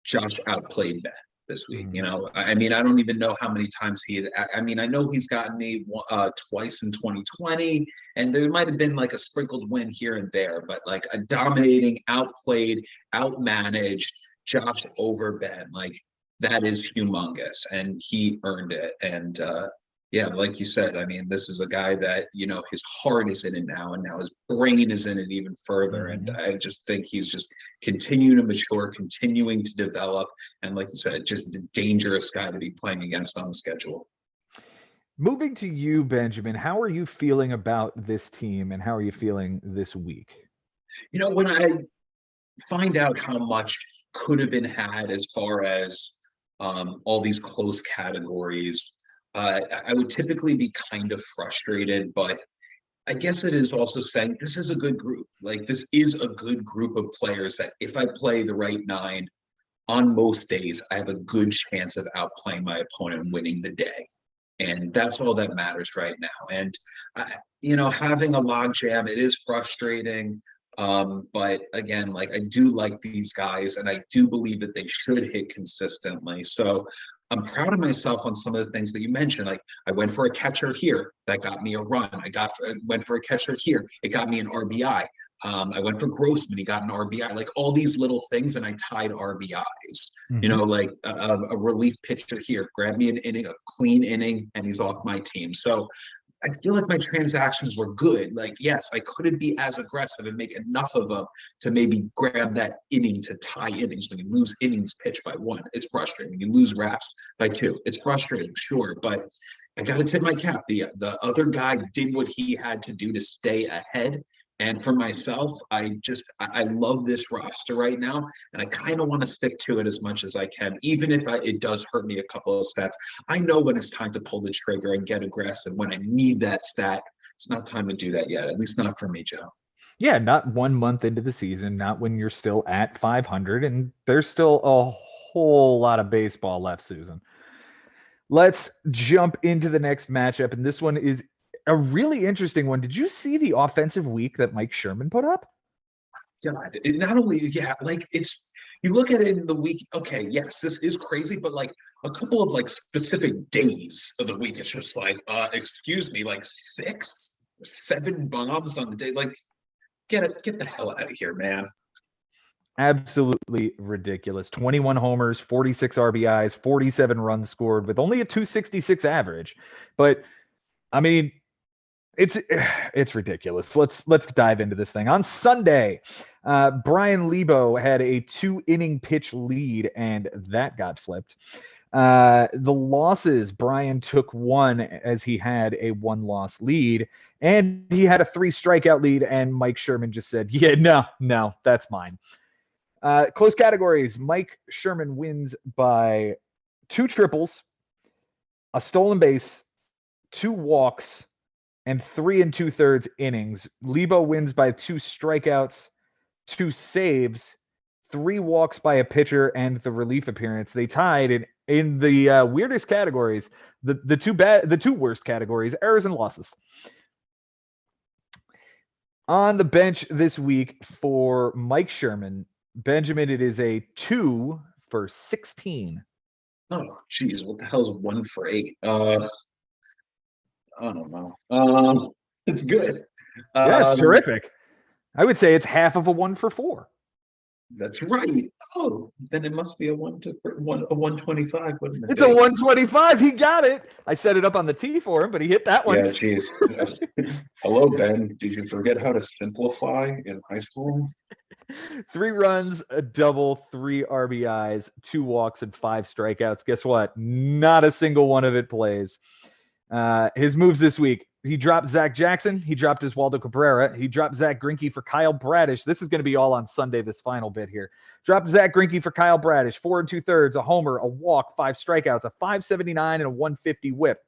Josh outplayed Ben? this week. Mhm. You know, I mean, I don't even know how many times I mean, I know he's gotten me twice in 2020, and there might have been like a sprinkled win here and there, but like a dominating, outplayed, outmanaged Josh over Ben, like that is humongous, and he earned it. And yeah, like you said, I mean, this is a guy that, you know, his heart is in it now, and now his brain is in it even further. And Mhm. I just think he's just continuing to mature, continuing to develop. And like you said, just a dangerous guy to be playing against on the schedule. Moving to you, Benjamin, how are you feeling about this team and how are you feeling this week? You know, when I find out how much could have been had as far as all these close categories, I would typically be kind of frustrated, but I guess it is also saying this is a good group. Like, this is a good group of players that if I play the right nine on most days, I have a good chance of outplaying my opponent and winning the day. And that's all that matters right now. And, you know, having a logjam, it is frustrating. But again, like I do like these guys and I do believe that they should hit consistently. So I'm proud of myself on some of the things that you mentioned. Like I went for a catcher here, that got me a run. Went for a catcher here, it got me an RBI. I went for Grossman, he got an RBI. Like all these little things, and I tied RBIs. You know, like a relief pitcher here, grab me an inning, a clean inning, and he's off my team. So I feel like my transactions were good. Like, yes, I couldn't be as aggressive and make enough of them to maybe grab that inning to tie innings. When you lose innings pitched by one, it's frustrating. You lose wraps by two, it's frustrating, sure. But I got to tip my cap. The other guy did what he had to do to stay ahead. And for myself, I love this roster right now, and I kind of want to stick to it as much as I can, even if it does hurt me a couple of stats. I know when it's time to pull the trigger and get aggressive. When I need that stat, it's not time to do that yet. At least not for me, Joe. Yeah, not 1 month into the season, not when you're still at 500, and there's still a whole lot of baseball left, Susan. Let's jump into the next matchup, and this one is a really interesting one. Did you see the offensive week that Mike Sherman put up? God, it not only, yeah, like you look at it in the week, okay, yes, this is crazy, but like a couple of like specific days of the week, it's just like, excuse me, like 7 bombs on the day. Like, get the hell out of here, man. Absolutely ridiculous. 21 homers, 46 RBIs, 47 runs scored with only a 266 average. But I mean, it's ridiculous. Let's dive into this thing. On Sunday, Bryan Lebo had a 2-inning pitch lead, and that got flipped. The losses, Bryan took one as he had a 1-loss lead, and he had a 3-strikeout lead, and Mike Sherman just said, yeah, no, that's mine. Close categories, Mike Sherman wins by 2 triples, a stolen base, 2 walks, and 3 2/3 innings. Lebo wins by 2 strikeouts, 2 saves, 3 walks by a pitcher, and the relief appearance. They tied in the weirdest categories, the two worst categories, errors and losses. On the bench this week for Mike Sherman, Benjamin, it is a 2 for 16. Oh, geez, what the hell is 1 for 8? I don't know. It's good. Yeah, it's Um, terrific. I would say it's half of a 1 for 4. that's right. Oh, then it must be a 125, wouldn't it It's a be? 125. He got it. I set it up on the tee for him, but he hit that one. Yeah, geez. Hello, Ben. Did you forget how to simplify in high school? 3 runs, a double, 3 RBIs, 2 walks, and 5 strikeouts. Guess what? Not a single one of it plays. His moves this week. He dropped Zach Jackson. He dropped Oswaldo Cabrera. He dropped Zach Greinke for Kyle Bradish. This is going to be all on Sunday, this final bit here. Dropped Zach Greinke for Kyle Bradish. 4 2/3, a homer, a walk, 5 strikeouts, a 5.79, and a 150 whip.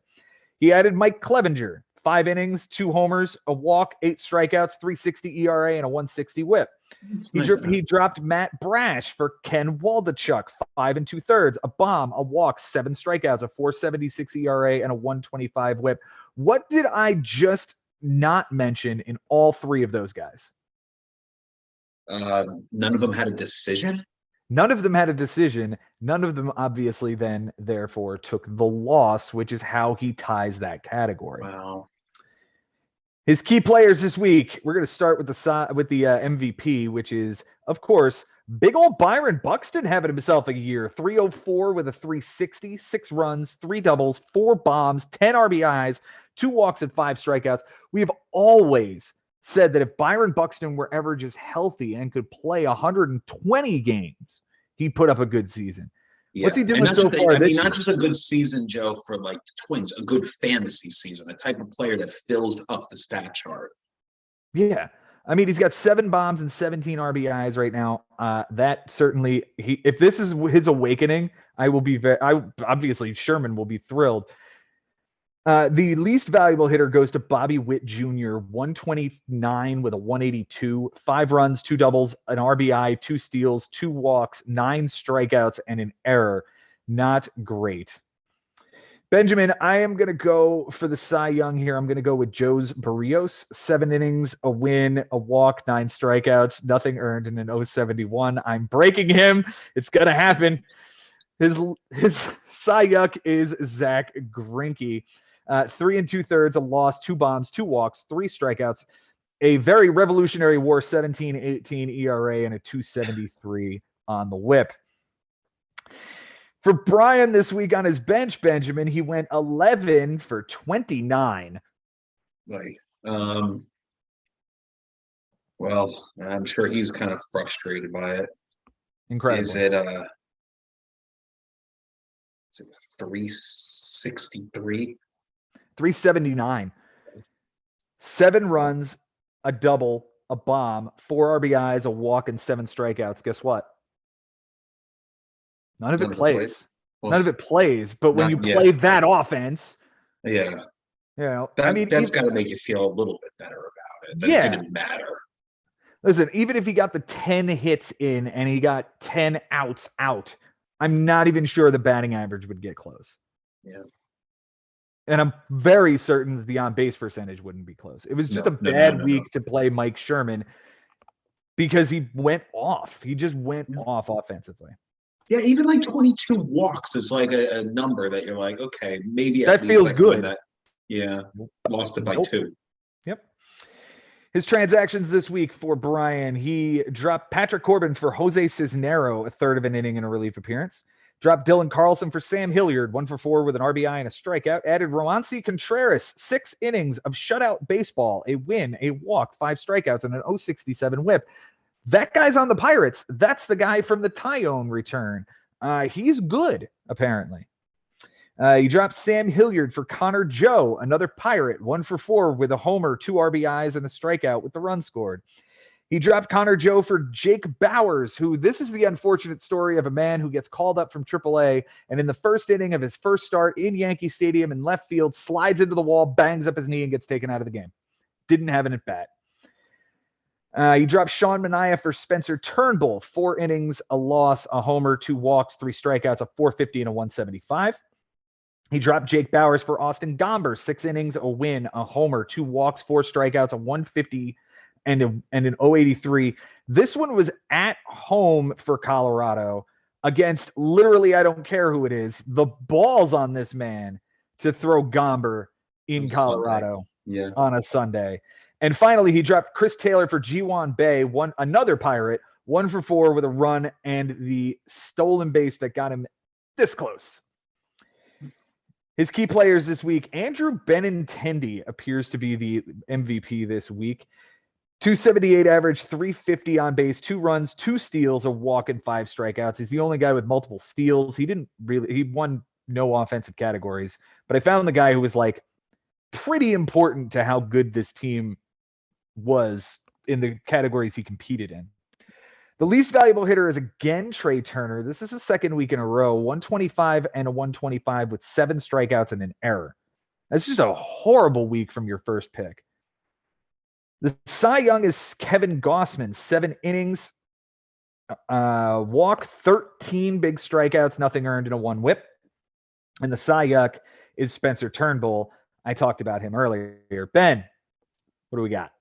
He added Mike Clevenger. 5 innings, 2 homers, a walk, 8 strikeouts, 3.60 ERA, and a 1.60 whip. He dropped Matt Brash for Ken Waldachuk, 5 2/3, a bomb, a walk, 7 strikeouts, a 4.76 ERA, and a 1.25 whip. What did I just not mention in all 3 of those guys? None of them had a decision? None of them had a decision. None of them obviously then, therefore, took the loss, which is how he ties that category. Wow. His key players this week, we're going to start with the MVP, which is, of course, big old Byron Buxton having himself a year. 304 with a 360, 6 runs, 3 doubles, 4 bombs, 10 RBIs, 2 walks, and 5 strikeouts. We have always said that if Byron Buxton were ever just healthy and could play 120 games, he'd put up a good season. Yeah. What's he doing so far this year? Not just a good season, Joe, for like the Twins, a good fantasy season, a type of player that fills up the stat chart. Yeah. I mean, he's got 7 bombs and 17 RBIs right now. That certainly, if this is his awakening, obviously Sherman will be thrilled. The least valuable hitter goes to Bobby Witt Jr., 129 with a 182, 5 runs, 2 doubles, an RBI, 2 steals, 2 walks, 9 strikeouts, and an error. Not great. Benjamin, I am going to go for the Cy Young here. I'm going to go with Joe's Barrios. 7 innings, a win, a walk, 9 strikeouts, nothing earned in an 071. I'm breaking him. It's going to happen. His Cy Young is Zach Greinke. 3 2/3, a loss, 2 bombs, 2 walks, 3 strikeouts, a very revolutionary WAR 17.18 ERA, and a 273 on the whip. For Bryan this week on his bench, Benjamin, he went 11 for 29. Like, well, I'm sure he's kind of frustrated by it. Incredible. Is it 363? 379. 7 runs, a double, a bomb, 4 RBIs, a walk, and 7 strikeouts. Guess what? None of it plays. Well, None of it plays. But when you play that offense, yeah, that's got to make you feel a little bit better about it. That it didn't matter. Listen, even if he got the 10 hits in and he got 10 outs out, I'm not even sure the batting average would get close. Yeah. And I'm very certain that the on-base percentage wouldn't be close. It was just a bad week to play Mike Sherman because he went off. He just went off offensively. Yeah, even like 22 walks is like a number that you're like, okay, maybe that feels good. Lost it by 2. Yep. His transactions this week for Bryan, he dropped Patrick Corbin for Jose Cisnero, a 1/3 of an inning in a relief appearance. Dropped Dylan Carlson for Sam Hilliard, 1 for 4 with an RBI and a strikeout. Added Roansy Contreras, 6 innings of shutout baseball, a win, a walk, 5 strikeouts, and an 067 whip. That guy's on the Pirates. That's the guy from the Tyone return. He's good, apparently. He dropped Sam Hilliard for Connor Joe, another Pirate, 1 for 4 with a homer, 2 RBIs, and a strikeout with the run scored. He dropped Connor Joe for Jake Bowers, who this is the unfortunate story of a man who gets called up from AAA and in the first inning of his first start in Yankee Stadium in left field, slides into the wall, bangs up his knee, and gets taken out of the game. Didn't have an at-bat. He dropped Sean Manaea for Spencer Turnbull, 4 innings, a loss, a homer, 2 walks, 3 strikeouts, a 450, and a 175. He dropped Jake Bowers for Austin Gomber, 6 innings, a win, a homer, 2 walks, 4 strikeouts, a 150, and an 083. This one was at home for Colorado against literally, I don't care who it is, the balls on this man to throw Gomber in Colorado on a Sunday. And finally, he dropped Chris Taylor for Ji-Hwan Bae, another Pirate, 1 for 4 with a run and the stolen base that got him this close. His key players this week, Andrew Benintendi appears to be the MVP this week. 278 average, 350 on base, 2 runs, 2 steals, a walk, and 5 strikeouts. He's the only guy with multiple steals. He won no offensive categories, but I found the guy who was like pretty important to how good this team was in the categories he competed in. The least valuable hitter is again Trey Turner. This is the second week in a row, 125 and a 125 with 7 strikeouts and an error. That's just a horrible week from your first pick. The Cy Young is Kevin Gossman, 7 innings, walk, 13 big strikeouts, nothing earned, and a 1 whip. And the Cy Young is Spencer Turnbull. I talked about him earlier. Ben, what do we got?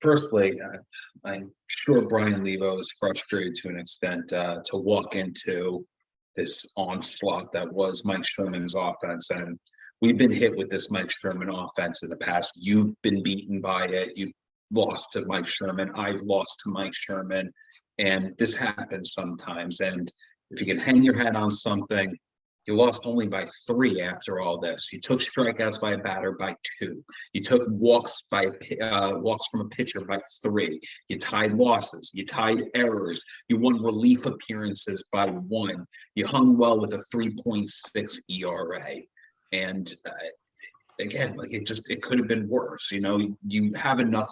Firstly, I'm sure Bryan Lebo is frustrated to an extent to walk into this onslaught that was Mike Sherman's offense. And we've been hit with this Mike Sherman offense in the past. You've been beaten by it. You lost to Mike Sherman. I've lost to Mike Sherman. And this happens sometimes. And if you can hang your hat on something, you lost only by 3 after all this. You took strikeouts by a batter by 2. You took walks from a pitcher by 3. You tied losses. You tied errors. You won relief appearances by 1. You hung well with a 3.6 ERA. And again, like it could have been worse. You have enough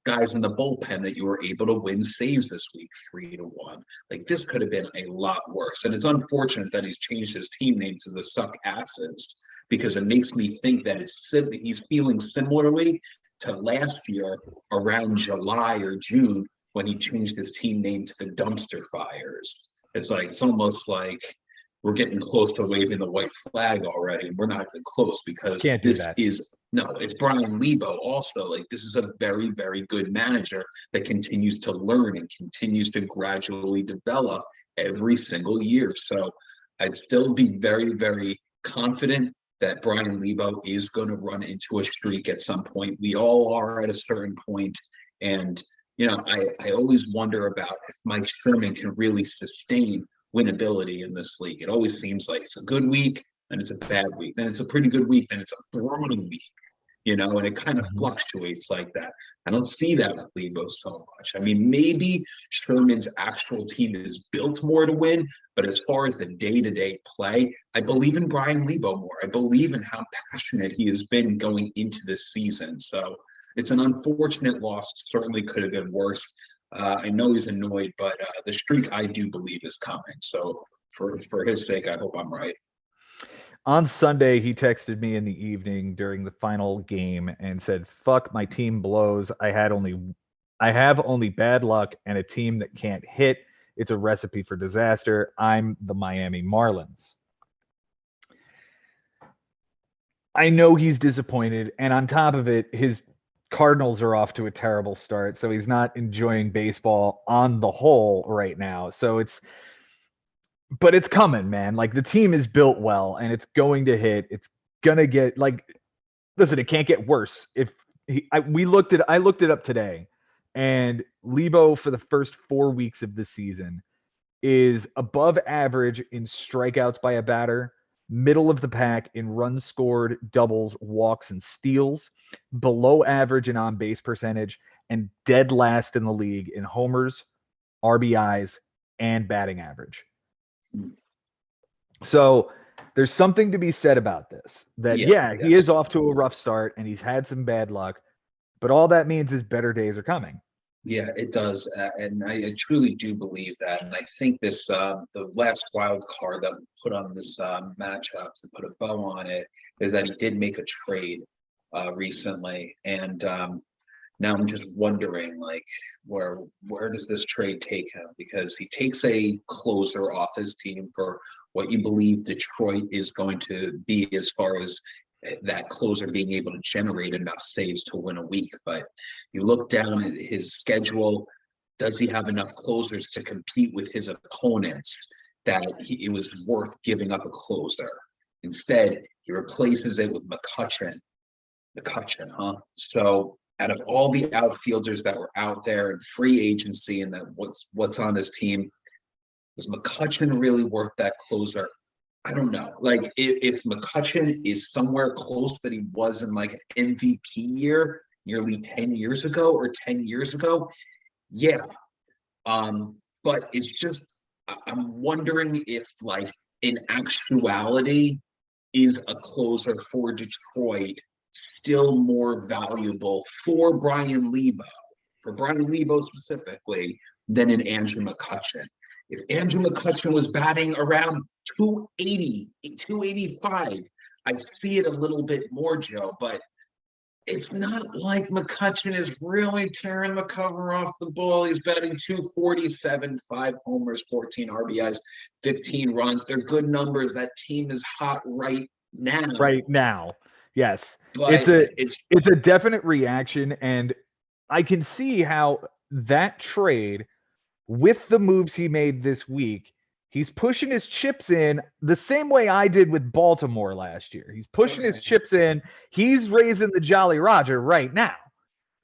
guys in the bullpen that you were able to win saves this week 3-1. Like this could have been a lot worse. And it's unfortunate that he's changed his team name to the Suck Asses, because it makes me think that he's feeling similarly to last year around July or June when he changed his team name to the Dumpster Fires. It's almost like we're getting close to waving the white flag already, and we're not even close because it's Bryan Lebo also. Like this is a very, very good manager that continues to learn and continues to gradually develop every single year. So I'd still be very, very confident that Bryan Lebo is going to run into a streak at some point. We all are at a certain point. And, I always wonder about if Mike Sherman can really sustain winnability in this league. It always seems like it's a good week, then it's a bad week, then it's a pretty good week, then it's a throwing week, and it kind of fluctuates like that. I don't see that with Lebo so much. I mean, maybe Sherman's actual team is built more to win, but as far as the day-to-day play, I believe in Bryan Lebo more. I believe in how passionate he has been going into this season. So it's an unfortunate loss. Certainly could have been worse. I know he's annoyed, but the streak I do believe is coming. So for his sake, I hope I'm right. On Sunday, he texted me in the evening during the final game and said, "Fuck, my team blows. I have only bad luck and a team that can't hit. It's a recipe for disaster. I'm the Miami Marlins." I know he's disappointed, and on top of it, his Cardinals are off to a terrible start, so he's not enjoying baseball on the whole right now. But it's coming, man. Like the team is built well, and it's going to hit. It's gonna get listen, it can't get worse. I looked it up today, and Lebo for the first 4 weeks of the season is above average in strikeouts by a batter, middle of the pack in runs scored, doubles, walks, and steals, below average in on-base percentage, and dead last in the league in homers, RBIs, and batting average. So there's something to be said about this. He is off to a rough start, and he's had some bad luck, but all that means is better days are coming. Yeah, it does, and I truly do believe that. And I think this the last wild card that we put on this matchup to put a bow on it is that he did make a trade recently, and now I'm just wondering, like, where does this trade take him? Because he takes a closer off his team for what you believe Detroit is going to be as far as that closer being able to generate enough saves to win a week. But you look down at his schedule, does he have enough closers to compete with his opponents that it was worth giving up a closer? Instead, he replaces it with McCutchen, So out of all the outfielders that were out there in free agency and that what's on this team, was McCutchen really worth that closer? I don't know. Like if McCutchen is somewhere close that he was in like an MVP year nearly 10 years ago or 10 years ago, yeah. But it's just, I'm wondering if like in actuality, is a closer for Detroit still more valuable for Bryan Lebo specifically, than an Andrew McCutchen? If Andrew McCutchen was batting around 280, 285, I see it a little bit more, Joe, but it's not like McCutchen is really tearing the cover off the ball. He's batting 247, 5 homers, 14 RBIs, 15 runs. They're good numbers. That team is hot right now. Right now, yes. But It's a definite reaction, and I can see how that trade, with the moves he made this week, he's pushing his chips in the same way I did with Baltimore last year. He's pushing his chips in. He's raising the Jolly Roger right now.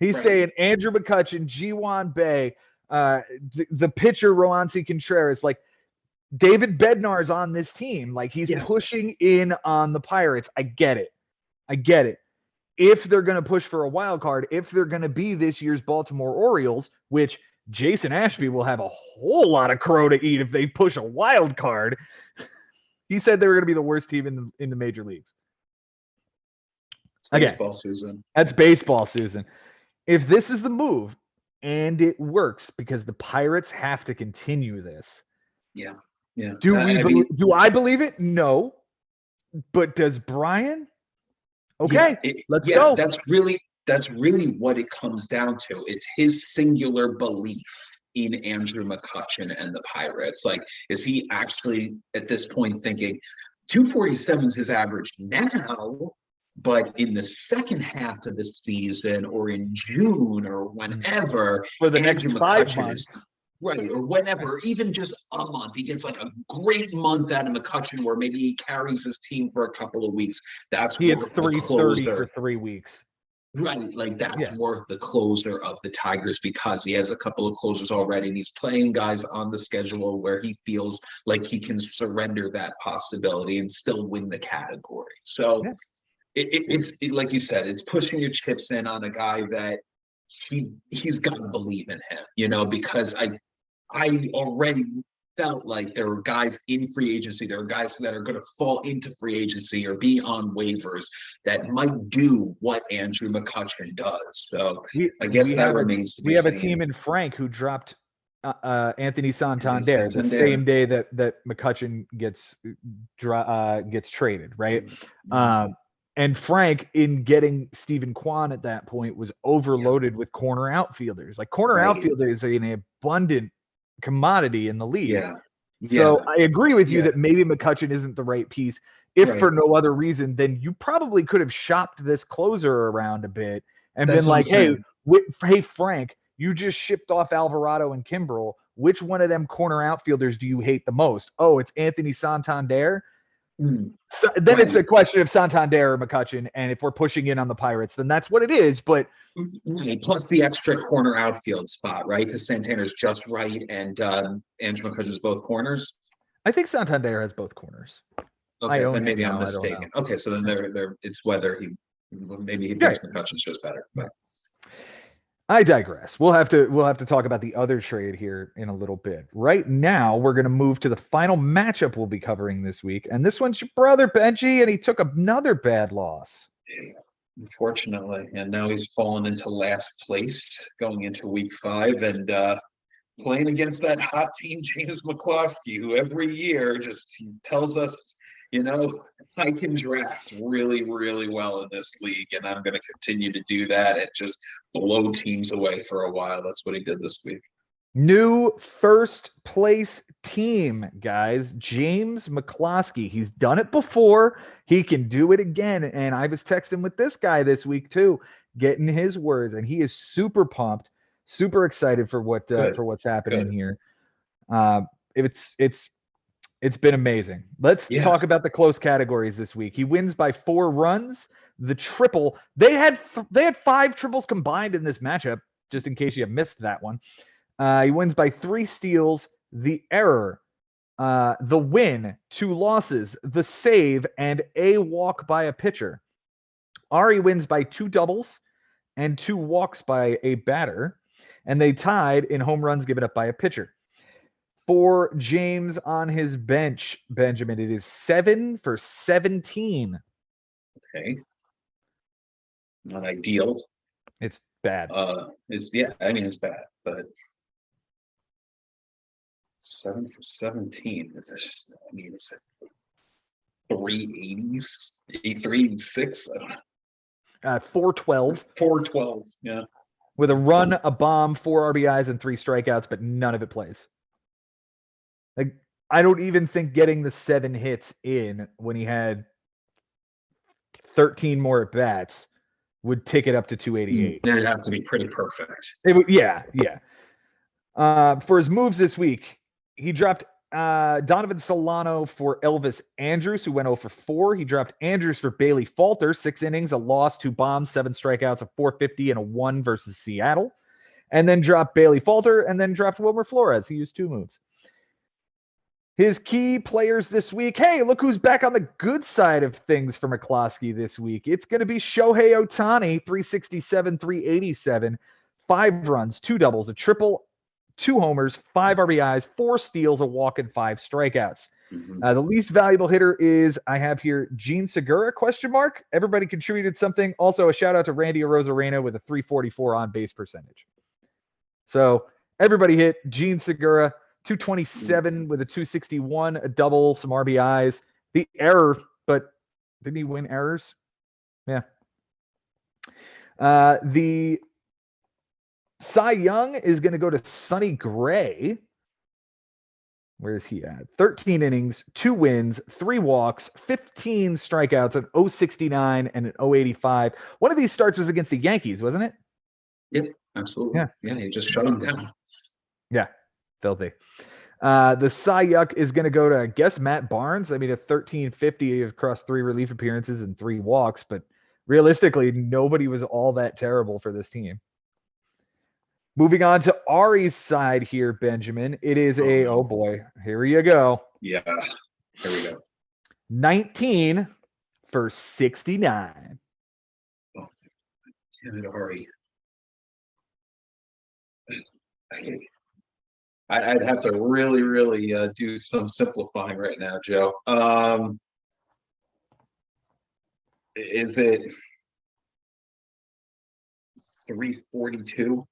He's saying Andrew McCutchen, G1 Bay, the pitcher Roansy Contreras, like David Bednar's on this team. Like he's pushing in on the Pirates. I get it. If they're going to push for a wild card, if they're going to be this year's Baltimore Orioles, which Jason Ashby will have a whole lot of crow to eat if they push a wild card. He said they were going to be the worst team in the major leagues. It's baseball, Susan. That's baseball, Susan. If this is the move and it works, because the Pirates have to continue this. Yeah. Do I believe it? No. But does Bryan? Okay, let's go. That's really what it comes down to. It's his singular belief in Andrew McCutchen and the Pirates. Like, is he actually at this point thinking 247 is his average now, but in the second half of the season or in June or whenever, for the next 5 months. Right, or whenever, even just a month, he gets like a great month out of McCutchen where maybe he carries his team for a couple of weeks. That's he had worth 330 for 3 weeks. Right, like that's worth the closer of the Tigers because he has a couple of closers already and he's playing guys on the schedule where he feels like he can surrender that possibility and still win the category. So it's like you said, it's pushing your chips in on a guy that he's got to believe in him, because I already felt like there were guys in free agency. There are guys that are going to fall into free agency or be on waivers that might do what Andrew McCutchen does. So I guess that remains to be seen. We have a team in Frank who dropped Anthony Santander the same day that McCutchen gets traded, right? Mm-hmm. And Frank, in getting Stephen Kwan at that point, was overloaded with corner outfielders. Like corner outfielders are an abundant commodity in the league. So I agree with you that maybe McCutchen isn't the right piece. If for no other reason, then you probably could have shopped this closer around a bit and been like, hey, Frank, you just shipped off Alvarado and Kimbrel. Which one of them corner outfielders do you hate the most? Oh, it's Anthony Santander. So then it's a question of Santander or McCutchen, and if we're pushing in on the Pirates, then that's what it is. But plus the extra corner outfield spot, right? Because Santander's just right, and Andrew McCutchen's both corners. I think Santander has both corners. Okay, then maybe I'm mistaken. Okay, so then they're it's whether he thinks McCutchen's just better. But. I digress. We'll have to talk about the other trade here in a little bit. Right now, we're going to move to the final matchup we'll be covering this week, and this one's your brother Benji, and he took another bad loss. Unfortunately, and now he's fallen into last place going into week 5, and playing against that hot team, James McCloskey, who every year he tells us, I can draft really, really well in this league, and I'm going to continue to do that and just blow teams away for a while. That's what he did this week. New first place team, guys. James McCloskey. He's done it before. He can do it again. And I was texting with this guy this week too, getting his words, and he is super pumped, super excited for what's happening here. It's been amazing. Let's talk about the close categories this week. He wins by 4 runs. The triple. They had 5 triples combined in this matchup, just in case you have missed that one. He wins by 3 steals, the error, the win, 2 losses, the save, and a walk by a pitcher. Ari wins by 2 doubles and 2 walks by a batter, and they tied in home runs given up by a pitcher. For James on his bench, Benjamin, it is 7 for 17. Okay. Not ideal. It's bad. It's bad, but 7 for 17. It's 380s, 386. 412. 412, yeah. With a run, a bomb, 4 RBIs, and 3 strikeouts, but none of it plays. Like, I don't even think getting the 7 hits in when he had 13 more at bats would take it up to 288. It'd have to be pretty perfect. It would, yeah. For his moves this week, he dropped Donovan Solano for Elvis Andrus, who went 0 for 4. He dropped Andrus for Bailey Falter, 6 innings, a loss, 2 bombs, 7 strikeouts, a 450, and a 1 versus Seattle. And then dropped Bailey Falter, and then dropped Wilmer Flores. He used 2 moves. His key players this week. Hey, look who's back on the good side of things for McCloskey this week. It's going to be Shohei Ohtani, 367, 387, 5 runs, 2 doubles, a triple, 2 homers, 5 RBIs, 4 steals, a walk, and 5 strikeouts. The least valuable hitter is, I have here, Gene Segura, ? Everybody contributed something. Also, a shout out to Randy Arozarena with a 344 on base percentage. So everybody hit. Gene Segura, 227 with a 261, a double, some RBIs. The error, but didn't he win errors? Yeah. The Cy Young is going to go to Sonny Gray. Where is he at? 13 innings, 2 wins, 3 walks, 15 strikeouts, an 069 and an 085. One of these starts was against the Yankees, wasn't it? Yep, absolutely. Yeah, you just shut him down. Yeah, filthy. The Cy Yuck is going to go to, I guess, Matt Barnes. I mean, a 1350 across 3 relief appearances and 3 walks, but realistically, nobody was all that terrible for this team. Moving on to Ari's side here, Benjamin. It is oh boy, here you go. Yeah, here we go. 19 for 69. Oh, damn it, Ari. I'd have to really do some simplifying right now, Joe. Is it 342?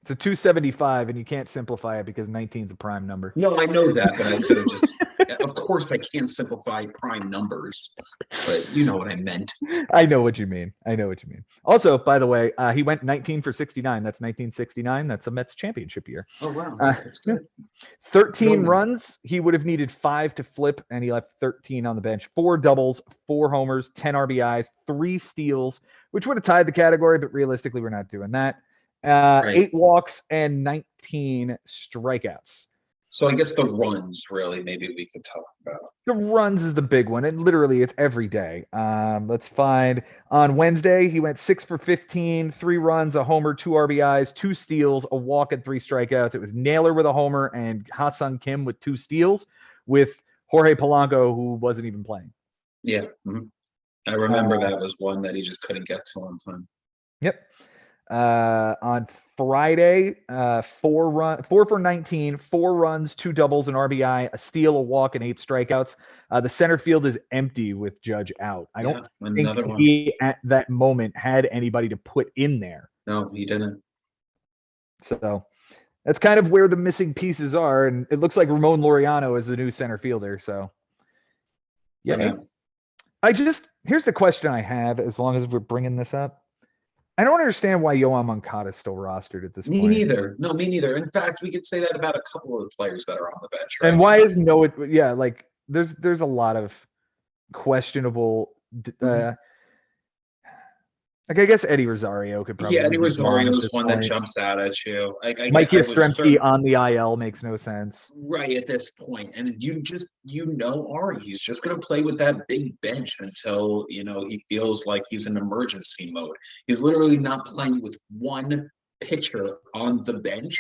It's a 275, and you can't simplify it because 19 is a prime number. No, I know that, but I could have just. Of course, I can't simplify prime numbers, but you know what I meant. I know what you mean. Also, by the way, he went 19 for 69. That's 1969. That's a Mets championship year. Oh, wow. That's good. 13 runs. He would have needed 5 to flip, and he left 13 on the bench. 4 doubles, 4 homers, 10 RBIs, 3 steals, which would have tied the category, but realistically, we're not doing that. 8 walks and 19 strikeouts. So I guess the runs, really, maybe we could talk about. The runs is the big one, and literally it's every day. Let's find on Wednesday, he went 6 for 15, 3 runs, a homer, 2 RBIs, 2 steals, a walk, and 3 strikeouts. It was Naylor with a homer and Ha-Sung Kim with 2 steals, with Jorge Polanco, who wasn't even playing. Yeah. I remember that was one that he just couldn't get to on time. Yep. On Friday, 4 for 19, 4 runs, 2 doubles, an RBI, a steal, a walk, and 8 strikeouts. The center field is empty with Judge out. I don't think he at that moment had anybody to put in there. No, he didn't. So that's kind of where the missing pieces are, and it looks like Ramon Laureano is the new center fielder. So yeah. Here's the question I have, as long as we're bringing this up. I don't understand why Yoan Moncada is still rostered at this point. Me neither. No, me neither. In fact, we could say that about a couple of the players that are on the bench. Right? And why is Noah? Yeah, like there's a lot of questionable. Like I guess Eddie Rosario could probably. Yeah, Eddie Rosario is one that jumps out at you. Mike Yastrzemski on the IL makes no sense. Right at this point, and Ari, he's just going to play with that big bench until he feels like he's in emergency mode. He's literally not playing with one pitcher on the bench,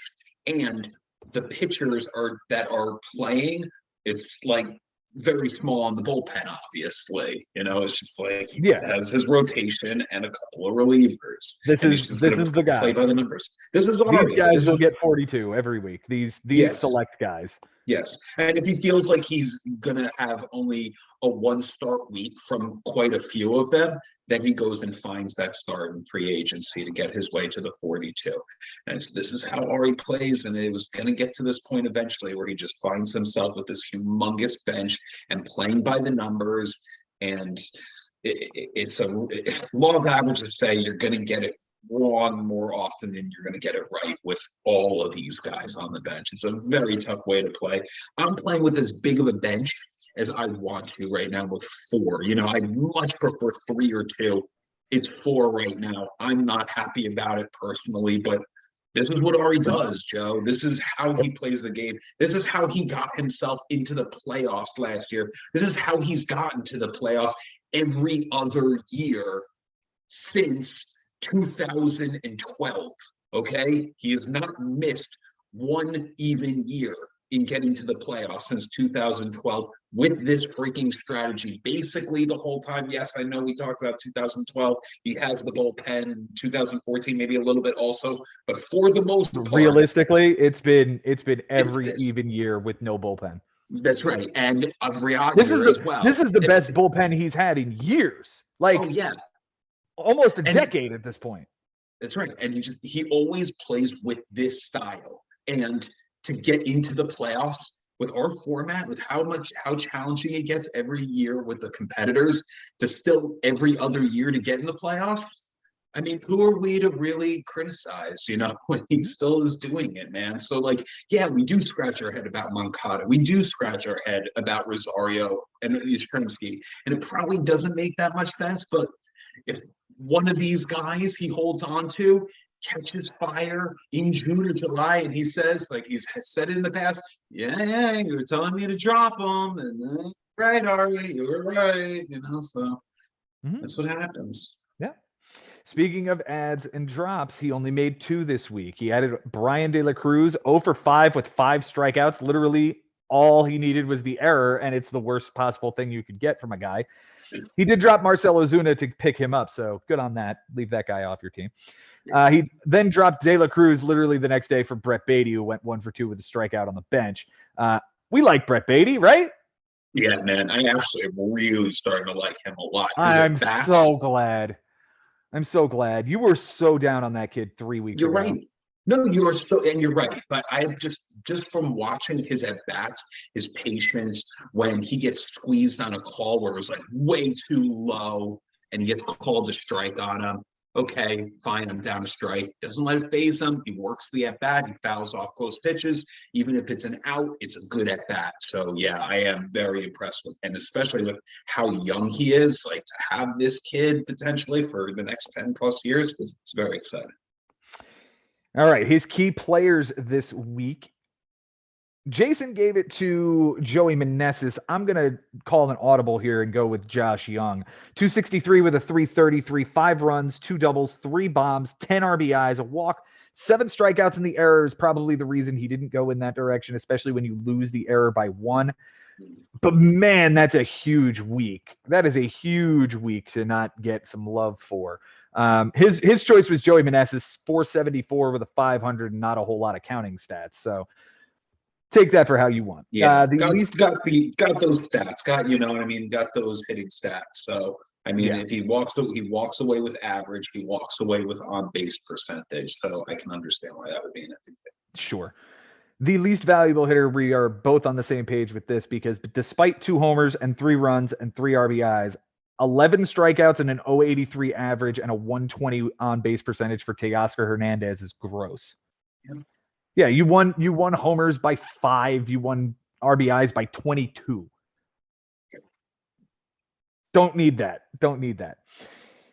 and the pitchers that are playing. It's like very small on the bullpen, obviously. It's just like he has his rotation and a couple of relievers. This is the guy. Play by the numbers. This is Ari. These guys will get 42 every week. These select guys. Yes, and if he feels like he's gonna have only a 1-start week from quite a few of them, then he goes and finds that start in free agency to get his way to the 42. And this is how Ari plays, and it was going to get to this point eventually where he just finds himself with this humongous bench and playing by the numbers. And it's a law of averages say you're going to get it wrong more often than you're going to get it right with all of these guys on the bench. It's a very tough way to play. I'm playing with as big of a bench as I want to right now with 4. I'd much prefer 3 or 2 It's 4 right now. I'm not happy about it personally, but this is what Ari does, Joe. This is how he plays the game. This is how he got himself into the playoffs last year. This is how he's gotten to the playoffs every other year since 2012. Okay? He has not missed one even year in getting to the playoffs since 2012 with this freaking strategy. Basically, the whole time, yes, I know we talked about 2012. He has the bullpen. 2014, maybe a little bit also, but for the most part, realistically, it's been every even year with no bullpen. That's right, and Avriat as well. This is the best bullpen he's had in years. Like, oh yeah, almost a decade at this point. That's right, and he always plays with this style, and to get into the playoffs with our format, with how challenging it gets every year with the competitors, to still every other year to get in the playoffs. I mean, who are we to really criticize, when he still is doing it, man? So, like, yeah, we do scratch our head about Moncada. We do scratch our head about Rosario and Yastrzemski. And it probably doesn't make that much sense, but if one of these guys he holds on to catches fire in June or July, and he says, like he's said in the past, yeah, you were telling me to drop him, and right, Ari, you were right, so that's what happens. Yeah. Speaking of adds and drops, he only made 2 this week. He added Bryan De La Cruz, 0 for 5 with 5 strikeouts. Literally all he needed was the error, and it's the worst possible thing you could get from a guy. He did drop Marcell Ozuna to pick him up, so good on that. Leave that guy off your team. He then dropped De La Cruz literally the next day for Brett Beatty, who went 1 for 2 with a strikeout on the bench. We like Brett Beatty, right? Yeah, man. I actually am really starting to like him a lot. I'm so glad. I'm so glad. You were so down on that kid 3 weeks ago. You're right. No, you are and you're right. But I just from watching his at-bats, his patience, when he gets squeezed on a call where it was like way too low and he gets called to strike on him. Okay, fine, I'm down a strike. Doesn't let it phase him. He works the at-bat. He fouls off close pitches. Even if it's an out, it's a good at-bat. So, yeah, I am very impressed with him, especially with how young he is. Like, to have this kid potentially for the next 10-plus years, it's very exciting. All right, his key players this week. Jason gave it to Joey Meneses. I'm going to call an audible here and go with Josh Young. 263 with a 333, 5 runs, 2 doubles, 3 bombs, 10 RBIs, a walk, 7 strikeouts, and the error is probably the reason he didn't go in that direction, especially when you lose the error by 1. But, man, that's a huge week. That is a huge week to not get some love for. His choice was Joey Meneses, 474 with a 500 and not a whole lot of counting stats. So, take that for how you want. Yeah, got those stats. Got those hitting stats. So if he walks away with average, he walks away with on base percentage. So I can understand why that would be an advantage. Sure. The least valuable hitter, we are both on the same page with this because despite 2 homers and 3 runs and 3 RBIs, 11 strikeouts and an 083 average and a 120 on base percentage for Teoscar Hernandez is gross. Yeah. Yeah, you won homers by 5. You won RBIs by 22. Don't need that.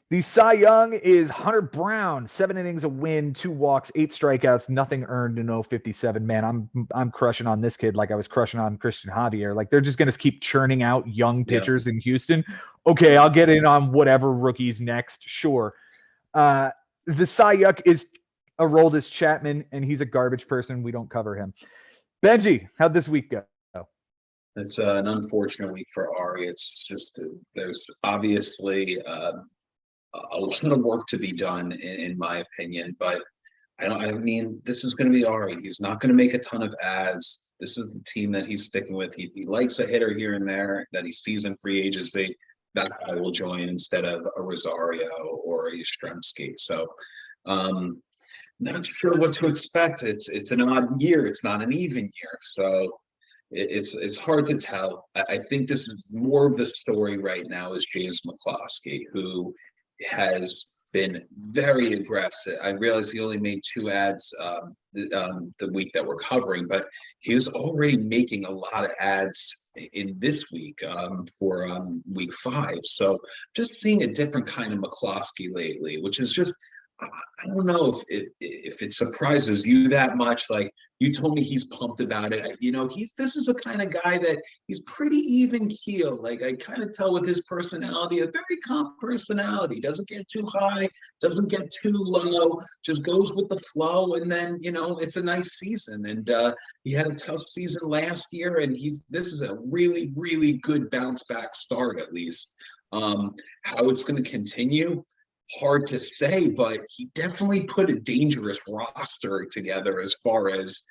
The Cy Young is Hunter Brown. 7 innings, a win, 2 walks, 8 strikeouts, nothing earned in 057. Man, I'm crushing on this kid like I was crushing on Christian Javier. Like, they're just going to keep churning out young pitchers in Houston. Okay, I'll get in on whatever rookies next. Sure. The Cy Young is Aroldis Chapman, and he's a garbage person. We don't cover him. Benji, how'd this week go? It's an unfortunate week for Ari. It's just there's obviously a lot of work to be done, in my opinion. But this is going to be Ari. He's not going to make a ton of ads. This is the team that he's sticking with. He likes a hitter here and there that he sees in free agency. That guy will join instead of a Rosario or a Yastrzemski. So, not sure what to expect. It's an odd year. It's not an even year. So it's hard to tell. I think this is more of the story right now is James McCloskey, who has been very aggressive. I realized he only made 2 ads the week that we're covering, but he was already making a lot of ads in this week for week 5. So just seeing a different kind of McCloskey lately, which is just, I don't know if it surprises you that much. Like, you told me he's pumped about it. You know, this is the kind of guy that he's pretty even keel. Like, I kind of tell with his personality, a very calm personality. Doesn't get too high, doesn't get too low, just goes with the flow. And then, you know, it's a nice season. And he had a tough season last year, and this is a really, really good bounce back start, at least. How it's going to continue, hard to say, but he definitely put a dangerous roster together as far as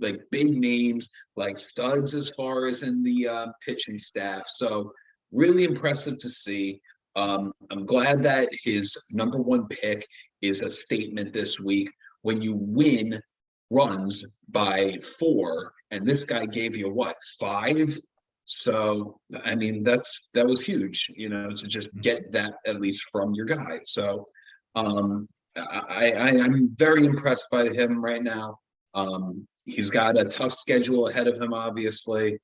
like big names, like studs as far as in the pitching staff. So really impressive to see. I'm glad that his number 1 pick is a statement this week. When you win runs by 4, and this guy gave you what, 5? So, I mean, that was huge, you know, to just get that at least from your guy. So, I'm very impressed by him right now. He's got a tough schedule ahead of him, obviously.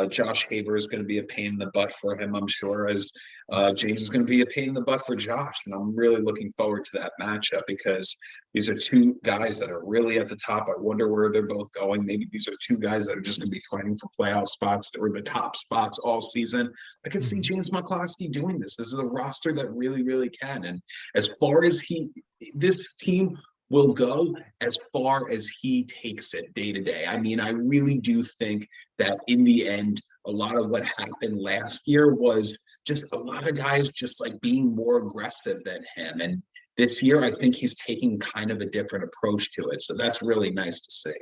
Josh Haber is going to be a pain in the butt for him, I'm sure, as James is going to be a pain in the butt for Josh. And I'm really looking forward to that matchup, because these are 2 guys that are really at the top. I wonder where they're both going. Maybe these are 2 guys that are just going to be fighting for playoff spots or the top spots all season. I could see James McCloskey doing this. This is a roster that really, really can. And as far as this team will go as far as he takes it day to day. I mean, I really do think that in the end, a lot of what happened last year was just a lot of guys just like being more aggressive than him. And this year, I think he's taking kind of a different approach to it. So that's really nice to see.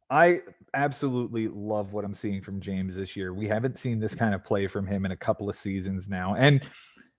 I absolutely love what I'm seeing from James this year. We haven't seen this kind of play from him in a couple of seasons now. And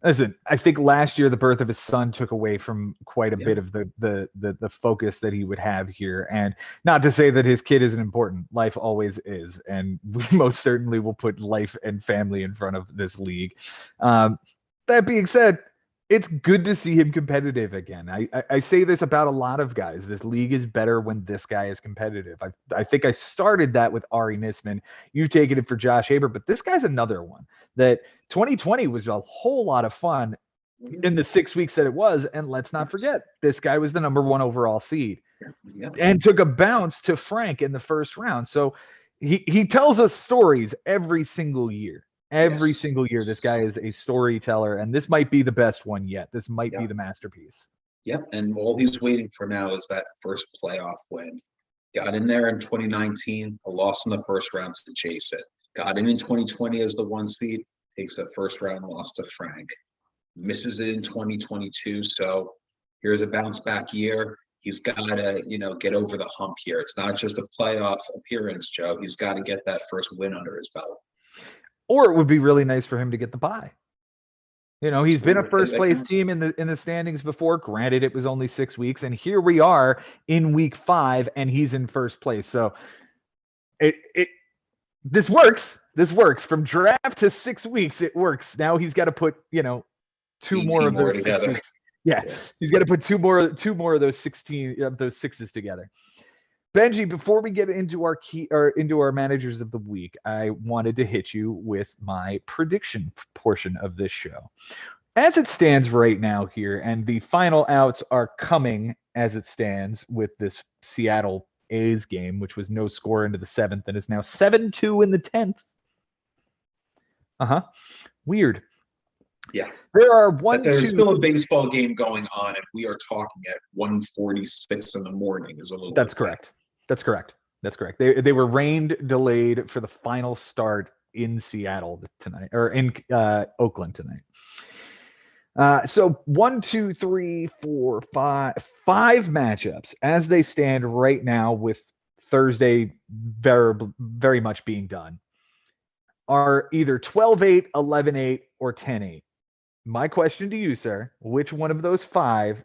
listen, I think last year the birth of his son took away from quite a bit of the focus that he would have here. And not to say that his kid isn't important. Life always is. And we most certainly will put life and family in front of this league. That being said, it's good to see him competitive again. I say this about a lot of guys. This league is better when this guy is competitive. I think I started that with Ari Nisman. You've taken it for Josh Haber, but this guy's another one that 2020 was a whole lot of fun in the 6 weeks that it was. And let's not forget, this guy was the number 1 overall seed and took a bounce to Frank in the first round. So he tells us stories every single year. Every single year, this guy is a storyteller, and this might be the best one yet. This might be the masterpiece. Yep, and all he's waiting for now is that first playoff win. Got in there in 2019, a loss in the first round to chase it. Got in 2020 as the 1 seed, takes a first round loss to Frank. Misses it in 2022, so here's a bounce back year. He's got to, get over the hump here. It's not just a playoff appearance, Joe. He's got to get that first win under his belt. Or it would be really nice for him to get the bye. He's been a first place team in the standings before. Granted, it was only 6 weeks, and here we are in week 5, and he's in first place. So this works. This works from draft to 6 weeks. It works. Now he's got to put 2 more of those together. 6 weeks. Yeah, he's got to put two more of those 16 of those 6s together. Benji, before we get into our managers of the week, I wanted to hit you with my prediction portion of this show. As it stands right now here, and the final outs are coming as it stands with this Seattle A's game, which was no score into the 7th and is now 7-2 in the 10th. Weird. Yeah. There's still a baseball game going on, and we are talking at 1:46 in the morning. Is a little. That's correct. That's correct. They were rained delayed for the final start in Seattle tonight, or in Oakland tonight. So 1, 2, 3, 4, 5 matchups as they stand right now, with Thursday very, very much being done, are either 12-8, 11-8, or 10-8. My question to you, sir, which one of those 5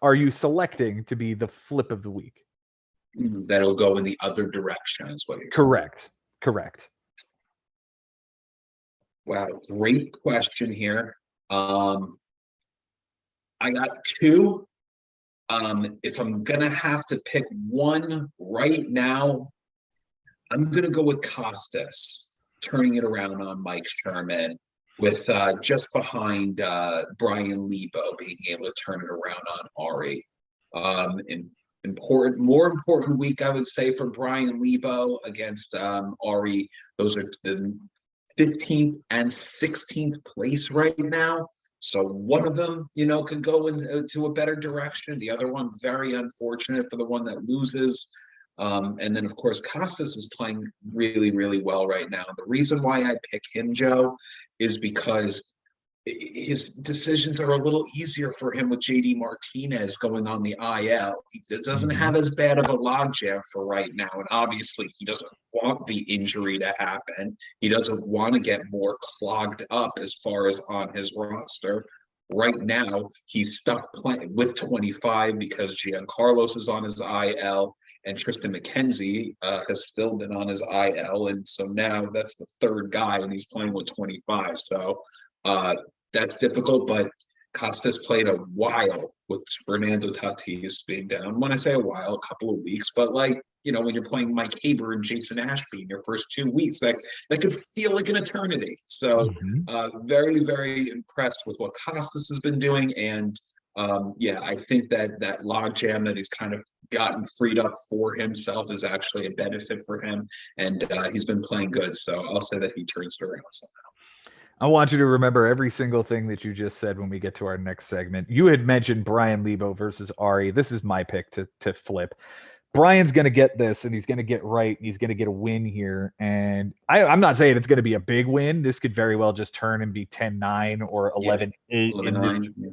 are you selecting to be the flip of the week? That'll go in the other direction, is what you're saying. Correct. Wow, great question here. Um, I got two. If I'm gonna have to pick one right now, I'm gonna go with Costas, turning it around on Mike Sherman, with just behind Bryan Lebo being able to turn it around on Ari. More important week, I would say, for Bryan Lebo against Ari. Those are the 15th and 16th place right now. So one of them, could go into a better direction. The other one, very unfortunate for the one that loses. And then, of course, Costas is playing really, really well right now. The reason why I pick him, Joe, is because his decisions are a little easier for him with JD Martinez going on the IL. He doesn't have as bad of a logjam for right now. And obviously, he doesn't want the injury to happen. He doesn't want to get more clogged up as far as on his roster. Right now, he's stuck playing with 25 because Giancarlos is on his IL and Tristan McKenzie has still been on his IL. And so now that's the third guy, and he's playing with 25. So that's difficult, but Costas played a while with Fernando Tatis being down. When I say a while, a couple of weeks, but when you're playing Mike Haber and Jason Ashby in your first 2 weeks, that could feel like an eternity. So very, very impressed with what Costas has been doing. And I think that logjam that he's kind of gotten freed up for himself is actually a benefit for him. And he's been playing good. So I'll say that he turns it around somehow. I want you to remember every single thing that you just said when we get to our next segment. You had mentioned Bryan Lebo versus Ari. This is my pick to flip. Bryan's going to get this, and he's going to get right, and he's going to get a win here. And I'm not saying it's going to be a big win. This could very well just turn and be 10-9 or 11-8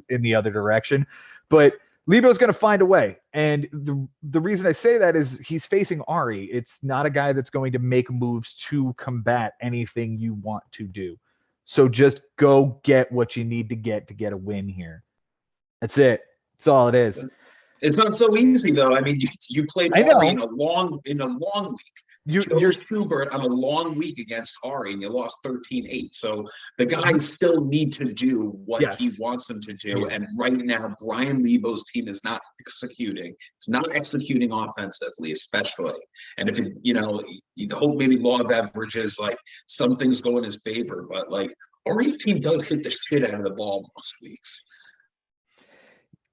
in the other direction. But Lebo's going to find a way. And the reason I say that is he's facing Ari. It's not a guy that's going to make moves to combat anything you want to do. So just go get what you need to get a win here. That's it. That's all it is. It's not so easy, though. I mean, you played Ari in a long week. You chose Schubert on a long week against Ari, and you lost 13-8. So the guys still need to do what he wants them to do. And right now, Bryan Lebo's team is not executing. It's not executing offensively, especially. And if you hope maybe law of averages, some things go in his favor, but Ari's team does hit the shit out of the ball most weeks.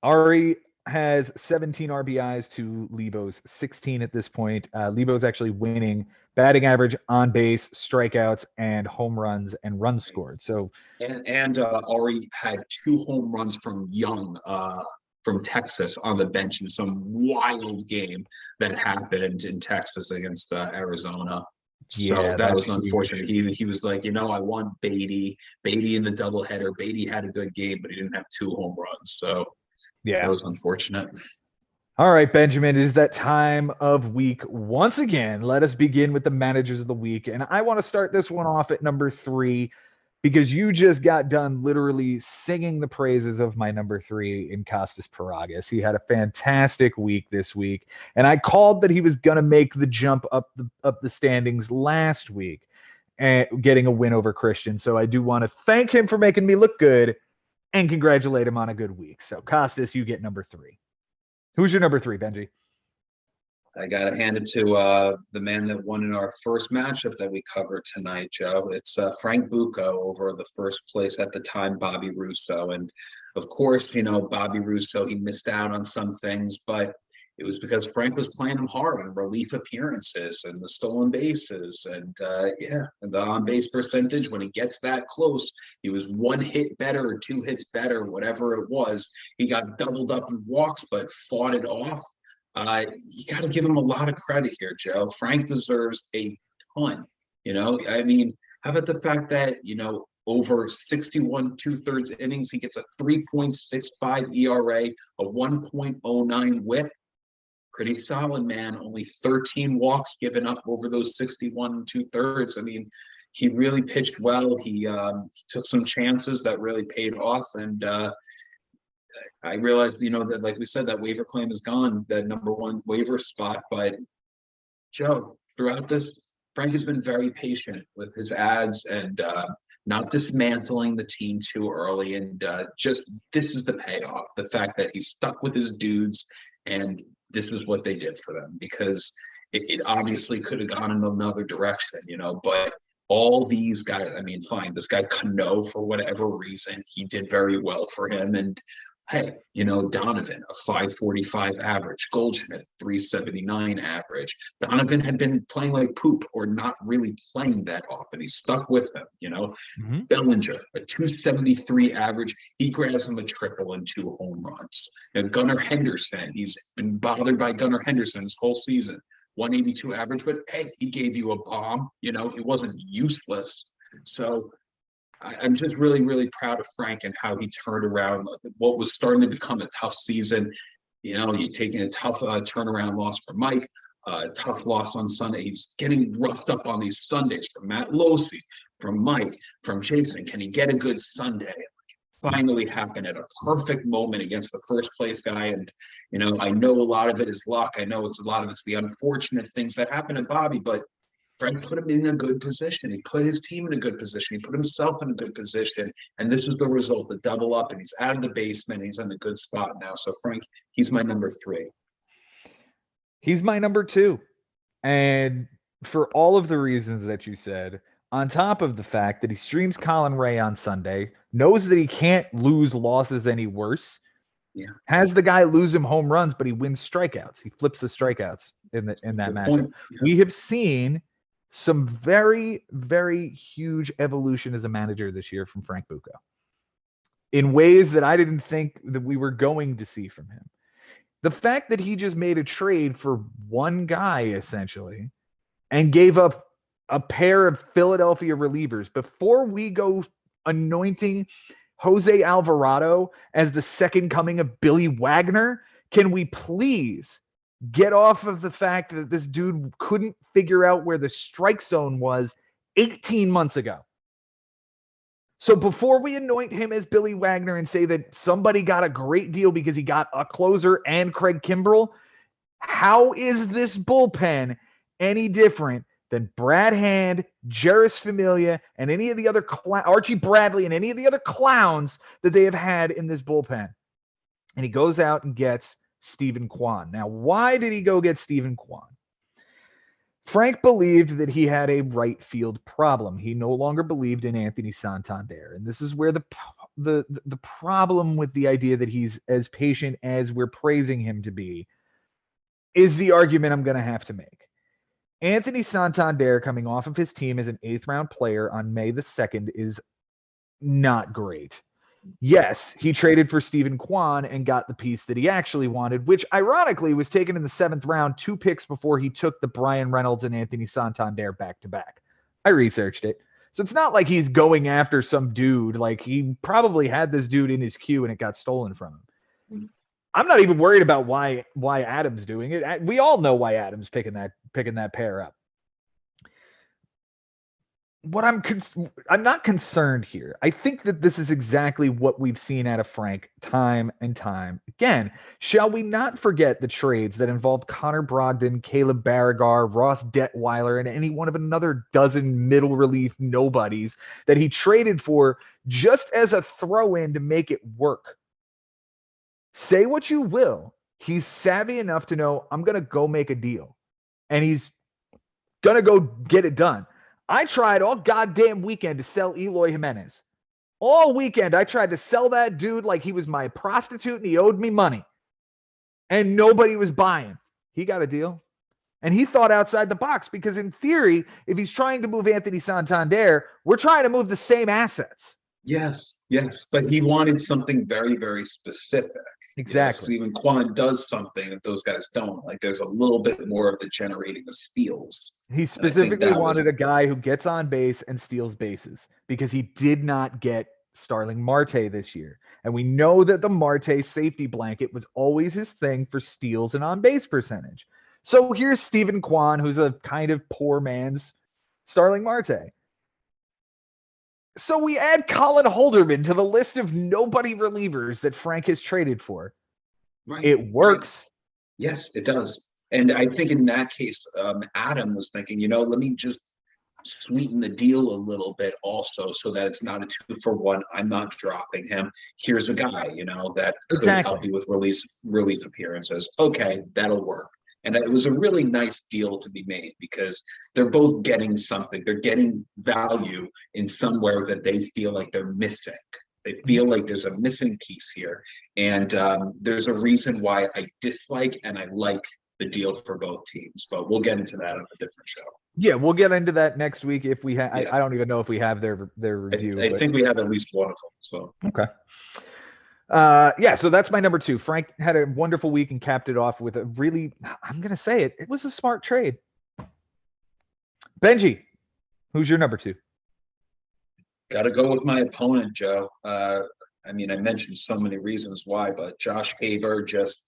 Ari has 17 RBIs to Lebo's 16 at this point. Lebo's actually winning batting average, on base, strikeouts, and home runs and runs scored. So and Ari had 2 home runs from Young from Texas on the bench in some wild game that happened in Texas against Arizona. So that was unfortunate. He was like, I want Beatty in the doubleheader. Beatty had a good game, but he didn't have 2 home runs. So that was unfortunate. All right, Benjamin, it is that time of week once again. Let us begin with the managers of the week. And I want to start this one off at number 3 because you just got done literally singing the praises of my number 3 in Costas Paragas. He had a fantastic week this week. And I called that he was going to make the jump up the standings last week and getting a win over Christian. So I do want to thank him for making me look good and congratulate him on a good week. So, Costas, you get number 3. Who's your number 3, Benji? I got to hand it to the man that won in our first matchup that we covered tonight, Joe. It's Frank Bucco over the first place at the time, Bobby Russo. And, of course, Bobby Russo, he missed out on some things, but it was because Frank was playing him hard on relief appearances and the stolen bases and the on-base percentage. When he gets that close, he was 1 hit better or 2 hits better, whatever it was. He got doubled up in walks, but fought it off. You got to give him a lot of credit here, Joe. Frank deserves a ton. I mean, how about the fact that, over 61 2/3 innings, he gets a 3.65 ERA, a 1.09 WHIP. Pretty solid, man. Only 13 walks given up over those 61 2/3. I mean, he really pitched well. He took some chances that really paid off. And I realized, that like we said, that waiver claim is gone, that number 1 waiver spot. But Joe, throughout this Frank has been very patient with his ads and not dismantling the team too early. And just this is the payoff: the fact that he stuck with his dudes, and this is what they did for them, because it obviously could have gone in another direction, but all these guys, I mean, fine, this guy Cano, for whatever reason, he did very well for him. And hey, Donovan, a 545 average, Goldschmidt, 379 average. Donovan had been playing like poop or not really playing that often. He stuck with them, Bellinger, a 273 average. He grabs him a triple and 2 home runs. Gunnar Henderson, he's been bothered by Gunnar Henderson this whole season. 182 average, but hey, he gave you a bomb. He wasn't useless. So I'm just really, really proud of Frank and how he turned around what was starting to become a tough season. You're taking a tough turnaround loss for Mike, tough loss on Sunday. He's getting roughed up on these Sundays from Matt Losi, from Mike, from Jason. Can he get a good Sunday? Finally happened at a perfect moment against the first place guy. And, I know a lot of it is luck. I know a lot of it's the unfortunate things that happen to Bobby, but Frank put him in a good position. He put his team in a good position. He put himself in a good position. And this is the result, the double up, and he's out of the basement. He's in a good spot now. So Frank, he's my number 3. He's my number 2. And for all of the reasons that you said, on top of the fact that he streams Colin Ray on Sunday, knows that he can't lose losses any worse, has the guy lose him home runs, but he wins strikeouts. He flips the strikeouts in that matchup. Yeah. We have seen some very, very huge evolution as a manager this year from Frank Bucco in ways that I didn't think that we were going to see from him. The fact that he just made a trade for one guy, essentially, and gave up a pair of Philadelphia relievers before we go anointing Jose Alvarado as the second coming of Billy Wagner. Can we please get off of the fact that this dude couldn't figure out where the strike zone was 18 months ago? So before we anoint him as Billy Wagner and say that somebody got a great deal because he got a closer and Craig Kimbrell, how is this bullpen any different than Brad Hand, Jeris Familia, and any of the other Archie Bradley and any of the other clowns that they have had in this bullpen? And he goes out and gets Stephen Kwan. Now, why did he go get Stephen Kwan? Frank believed that he had a right field problem. He no longer believed in Anthony Santander. And this is where the problem with the idea that he's as patient as we're praising him to be is the argument I'm going to have to make. Anthony Santander coming off of his team as an 8th round player on May the 2nd is not great. Yes, he traded for Stephen Kwan and got the piece that he actually wanted, which ironically was taken in the 7th round, 2 picks before he took the Bryan Reynolds and Anthony Santander back to back. I researched it. So it's not like he's going after some dude. Like, he probably had this dude in his queue and it got stolen from him. I'm not even worried about why Adams doing it. We all know why Adams picking that pair up. What I'm not concerned here. I think that this is exactly what we've seen out of Frank time and time again. Shall we not forget the trades that involved Connor Brogdon, Caleb Barragar, Ross Detweiler, and any one of another dozen middle relief nobodies that he traded for just as a throw-in to make it work? Say what you will. He's savvy enough to know, I'm going to go make a deal. And he's going to go get it done. I tried all goddamn weekend to sell Eloy Jimenez. All weekend, I tried to sell that dude like he was my prostitute and he owed me money. And nobody was buying. He got a deal. And he thought outside the box because in theory, if he's trying to move Anthony Santander, we're trying to move the same assets. Yes. But he wanted something very, very specific. Exactly. Stephen Kwan does something that those guys don't. Like, there's a little bit more of the generating of steals. He specifically wanted a guy who gets on base and steals bases because he did not get Starling Marte this year. And we know that the Marte safety blanket was always his thing for steals and on base percentage. So here's Stephen Kwan, who's a kind of poor man's Starling Marte. So we add Colin Holderman to the list of nobody relievers that Frank has traded for. Right. It works. Right. Yes, it does. And I think in that case, Adam was thinking, let me just sweeten the deal a little bit also so that it's not a 2-for-1. I'm not dropping him. Here's a guy, that could help you with relief appearances. Okay, that'll work. And it was a really nice deal to be made because they're both getting something. They're getting value in somewhere that they feel like they're missing. They feel like there's a missing piece here. And there's a reason why I dislike and I like the deal for both teams. But we'll get into that on a different show. Yeah, we'll get into that next week if we have. I don't even know if we have their review. I think we have at least one of them. So okay. Yeah, so that's my number 2. Frank had a wonderful week and capped it off with a really, I'm going to say it was a smart trade. Benji, who's your number 2? Got to go with my opponent, Joe. I mentioned so many reasons why, but Josh Haber just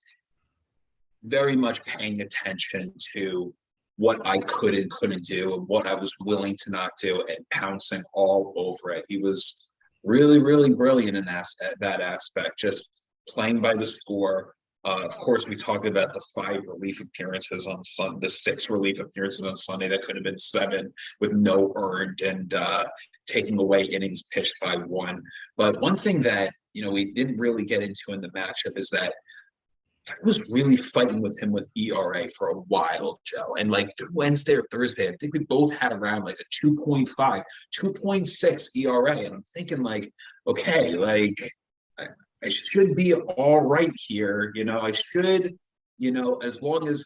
very much paying attention to what I could and couldn't do and what I was willing to not do and pouncing all over it. He was really, really brilliant in that aspect, just playing by the score. Of course, we talked about the 5 relief appearances on Sunday, the 6 relief appearances on Sunday. That could have been 7 with no earned and taking away innings pitched by 1. But one thing that, we didn't really get into in the matchup is that I was really fighting with him with ERA for a while, Joe. And like Wednesday or Thursday, I think we both had around like a 2.5, 2.6 ERA. And I'm thinking like, okay, like I should be all right here. I should, as long as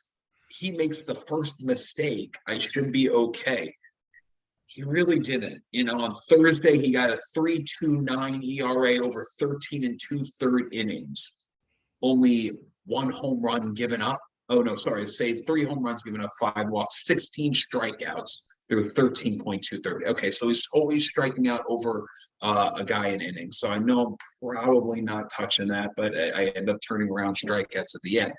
he makes the first mistake, I should be okay. He really didn't. On Thursday, he got a 3.29 ERA over 13 2/3 innings. Only 1 home run given up. Oh, no, sorry. Saved 3 home runs given up, 5 walks, 16 strikeouts through 13.230. Okay, so he's always striking out over a guy in innings. So I know I'm probably not touching that, but I end up turning around strikeouts at the end.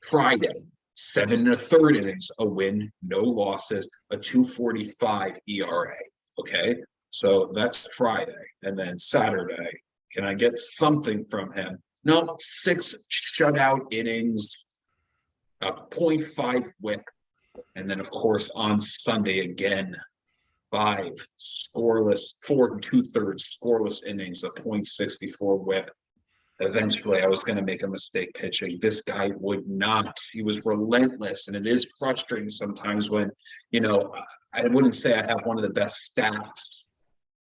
Friday, 7 1/3 innings, a win, no losses, a 2.45 ERA. Okay, so that's Friday. And then Saturday, can I get something from him? No, 6 shutout innings, a 0.5 whip. And then, of course, on Sunday again, 5 scoreless, 4 2/3 scoreless innings, a 0.64 whip. Eventually, I was going to make a mistake pitching. This guy would not. He was relentless. And it is frustrating sometimes when, I wouldn't say I have one of the best stats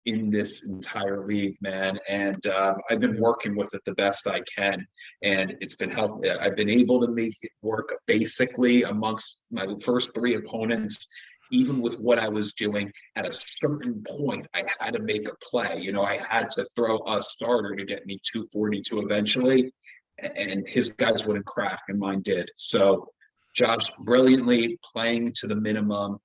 in this entire league, man. And I've been working with it the best I can. And it's been helping. I've been able to make it work basically amongst my first 3 opponents. Even with what I was doing, at a certain point, I had to make a play. I had to throw a starter to get me 242 eventually. And his guys wouldn't crack, and mine did. So Josh brilliantly playing to the minimum,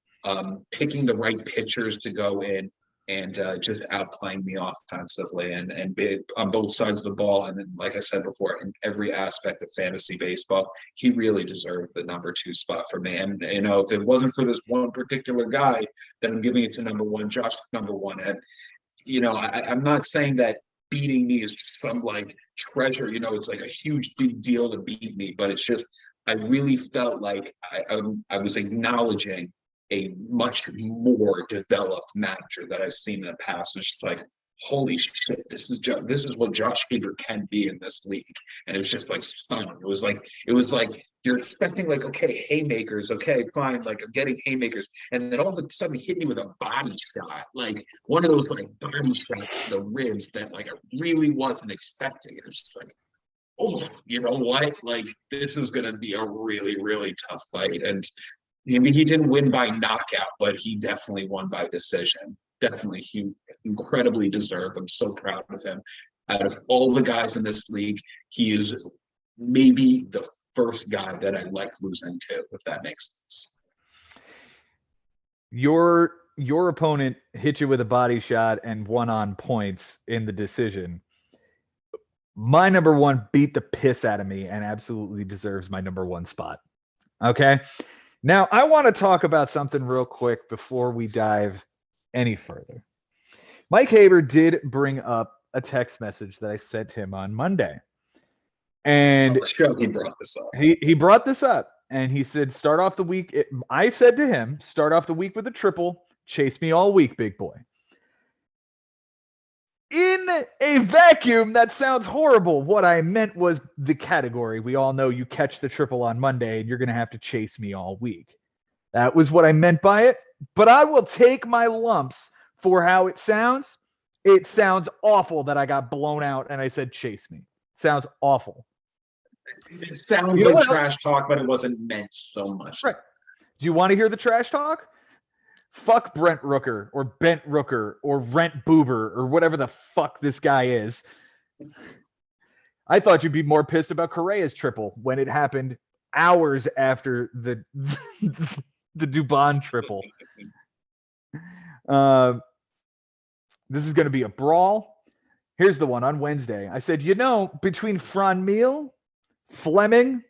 picking the right pitchers to go in, and just outplaying me offensively and big on both sides of the ball. And then, like I said before, in every aspect of fantasy baseball, he really deserved the number 2 spot for me. And, if it wasn't for this one particular guy, then I'm giving it to number 1, Josh, number 1. And, I'm not saying that beating me is some like treasure, it's like a huge big deal to beat me, but it's just, I really felt like I was acknowledging a much more developed manager that I've seen in the past. And it's just like, holy shit, this is what Josh Haber can be in this league. And it was just like stunning. It was like you're expecting like, okay, haymakers, okay, fine, like I'm getting haymakers, and then all of a sudden he hit me with a body shot, like one of those like body shots to the ribs that like I really wasn't expecting. It was just like, oh, you know what? Like this is gonna be a really, really tough fight. And he didn't win by knockout, but he definitely won by decision. Definitely, he incredibly deserved. I'm so proud of him. Out of all the guys in this league, he is maybe the first guy that I like losing to, if that makes sense. Your opponent hit you with a body shot and won on points in the decision. My number 1 beat the piss out of me and absolutely deserves my number 1 spot. Okay. Now, I want to talk about something real quick before we dive any further. Mike Haber did bring up a text message that I sent him on Monday. And he brought this up. He brought this up. And he said, start off the week. I said to him, start off the week with a triple, chase me all week, big boy. In a vacuum, that sounds horrible. What I meant was the category. We all know you catch the triple on Monday and you're going to have to chase me all week. That was what I meant by it. But I will take my lumps for how it sounds. It sounds awful that I got blown out and I said chase me. It sounds awful. It sounds like trash talk, but it wasn't meant so much. Right. Do you want to hear the trash talk? Fuck Brent Rooker or Bent Rooker or Rent Boober or whatever the fuck this guy is. I thought you'd be more pissed about Correa's triple when it happened hours after the Dubon triple. This is going to be a brawl. Here's the one on Wednesday. I said, between Franmil, Fleming,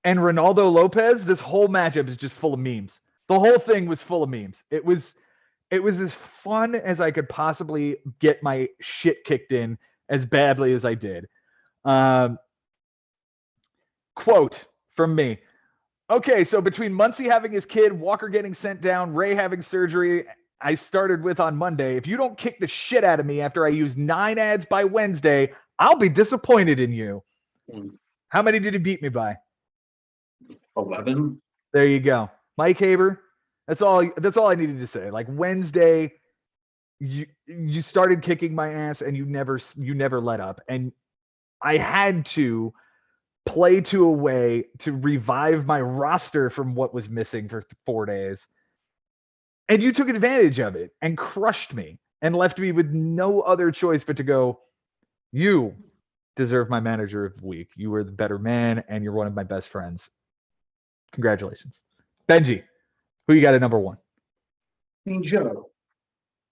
and Ronaldo Lopez, this whole matchup is just full of memes. The whole thing was full of memes. It was as fun as I could possibly get my shit kicked in as badly as I did. Quote from me. Okay, so between Muncie having his kid, Walker getting sent down, Ray having surgery, I started with on Monday. If you don't kick the shit out of me after I use 9 ads by Wednesday, I'll be disappointed in you. How many did he beat me by? 11. There you go. Mike Haber. That's all I needed to say. Like Wednesday, you started kicking my ass and you never let up. And I had to play to a way to revive my roster from what was missing for 4 days. And you took advantage of it and crushed me and left me with no other choice but to go, you deserve my manager of the week. You were the better man and you're one of my best friends. Congratulations. Benji, who you got at number 1? Joe,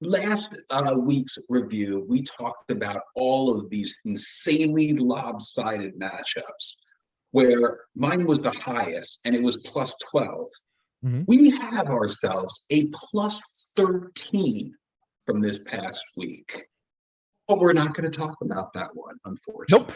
last week's review, we talked about all of these insanely lopsided matchups where mine was the highest and it was plus 12. Mm-hmm. We have ourselves a plus 13 from this past week. But we're not going to talk about that one, unfortunately. Nope.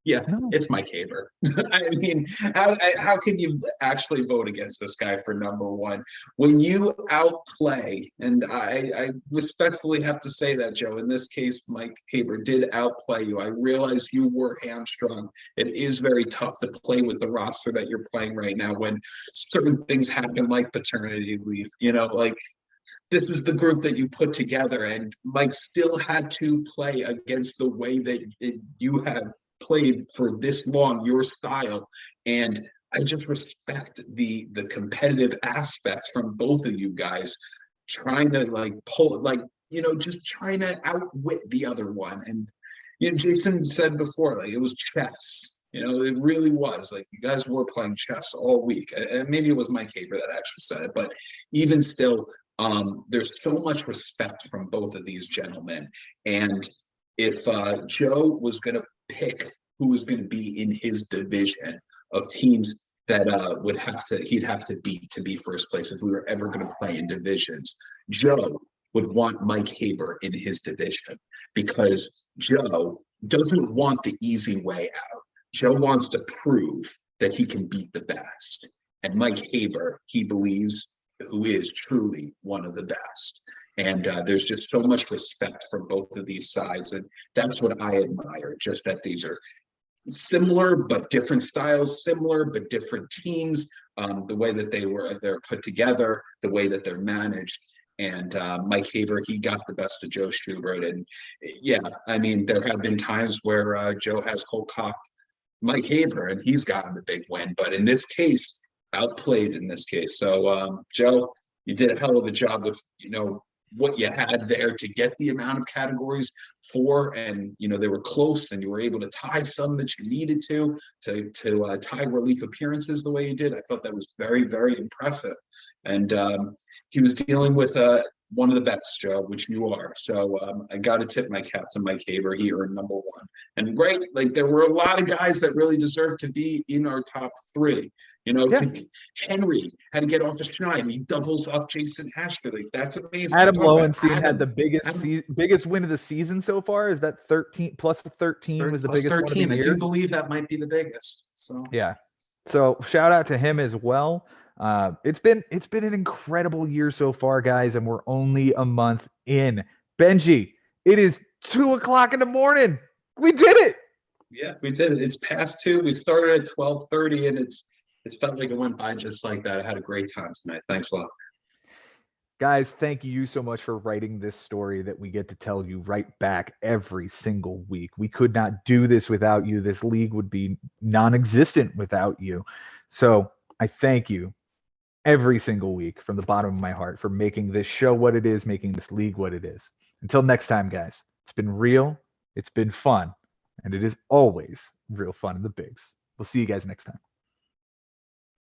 Yeah, no. It's Mike Haber. I mean, how can you actually vote against this guy for number 1 when you outplay? And I respectfully have to say that, Joe. In this case, Mike Haber did outplay you. I realize you were hamstrung. It is very tough to play with the roster that you're playing right now when certain things happen, like paternity leave. This was the group that you put together, and Mike still had to play against the way that you have played for this long, your style. And I just respect the competitive aspects from both of you guys, trying to just trying to outwit the other one. And Jason said before, it was chess. It really was. You guys were playing chess all week. And maybe it was Mike Haber that actually said it, but even still, there's so much respect from both of these gentlemen. And if Joe was going to pick who was going to be in his division of teams that he'd have to beat to be first place if we were ever going to play in divisions, Joe would want Mike Haber in his division because Joe doesn't want the easy way out. Joe wants to prove that he can beat the best. And Mike Haber, he believes, who is truly one of the best. And there's just so much respect from both of these sides. And that's what I admire, just that these are similar but different styles, similar but different teams, the way that they're put together, the way that they're managed. And Mike Haber, he got the best of Joe Schubert. And yeah, I mean, there have been times where Joe has cold-cocked Mike Haber and he's gotten the big win. But in this case, outplayed in this case. So Joe, you did a hell of a job with what you had there to get the amount of categories for, and they were close, and you were able to tie some that you needed to tie relief appearances the way you did. I thought that was very, very impressive. And he was dealing with one of the best, Joe, which you are. So I got to tip my cap to Mike Haber. He earned number 1. And great, there were a lot of guys that really deserved to be in our top 3. Henry had to get off a shine. He doubles up Jason Ashford. That's amazing. Adam Lowenstein had the biggest win of the season so far. Is that 13 plus 13 was the biggest 13. One of the year? I do believe that might be the biggest. So yeah. So shout out to him as well. It's been an incredible year so far, guys, and we're only a month in. Benji, it is 2:00 in the morning. We did it. Yeah, we did it. It's past 2. We started at 12:30, and it's felt like it went by just like that. I had a great time tonight. Thanks a lot. Guys, thank you so much for writing this story that we get to tell you right back every single week. We could not do this without you. This league would be non-existent without you. So I thank you every single week from the bottom of my heart for making this show what it is, making this league what it is. Until next time, guys, it's been real, it's been fun, and it is always real fun in the bigs. We'll see you guys next time.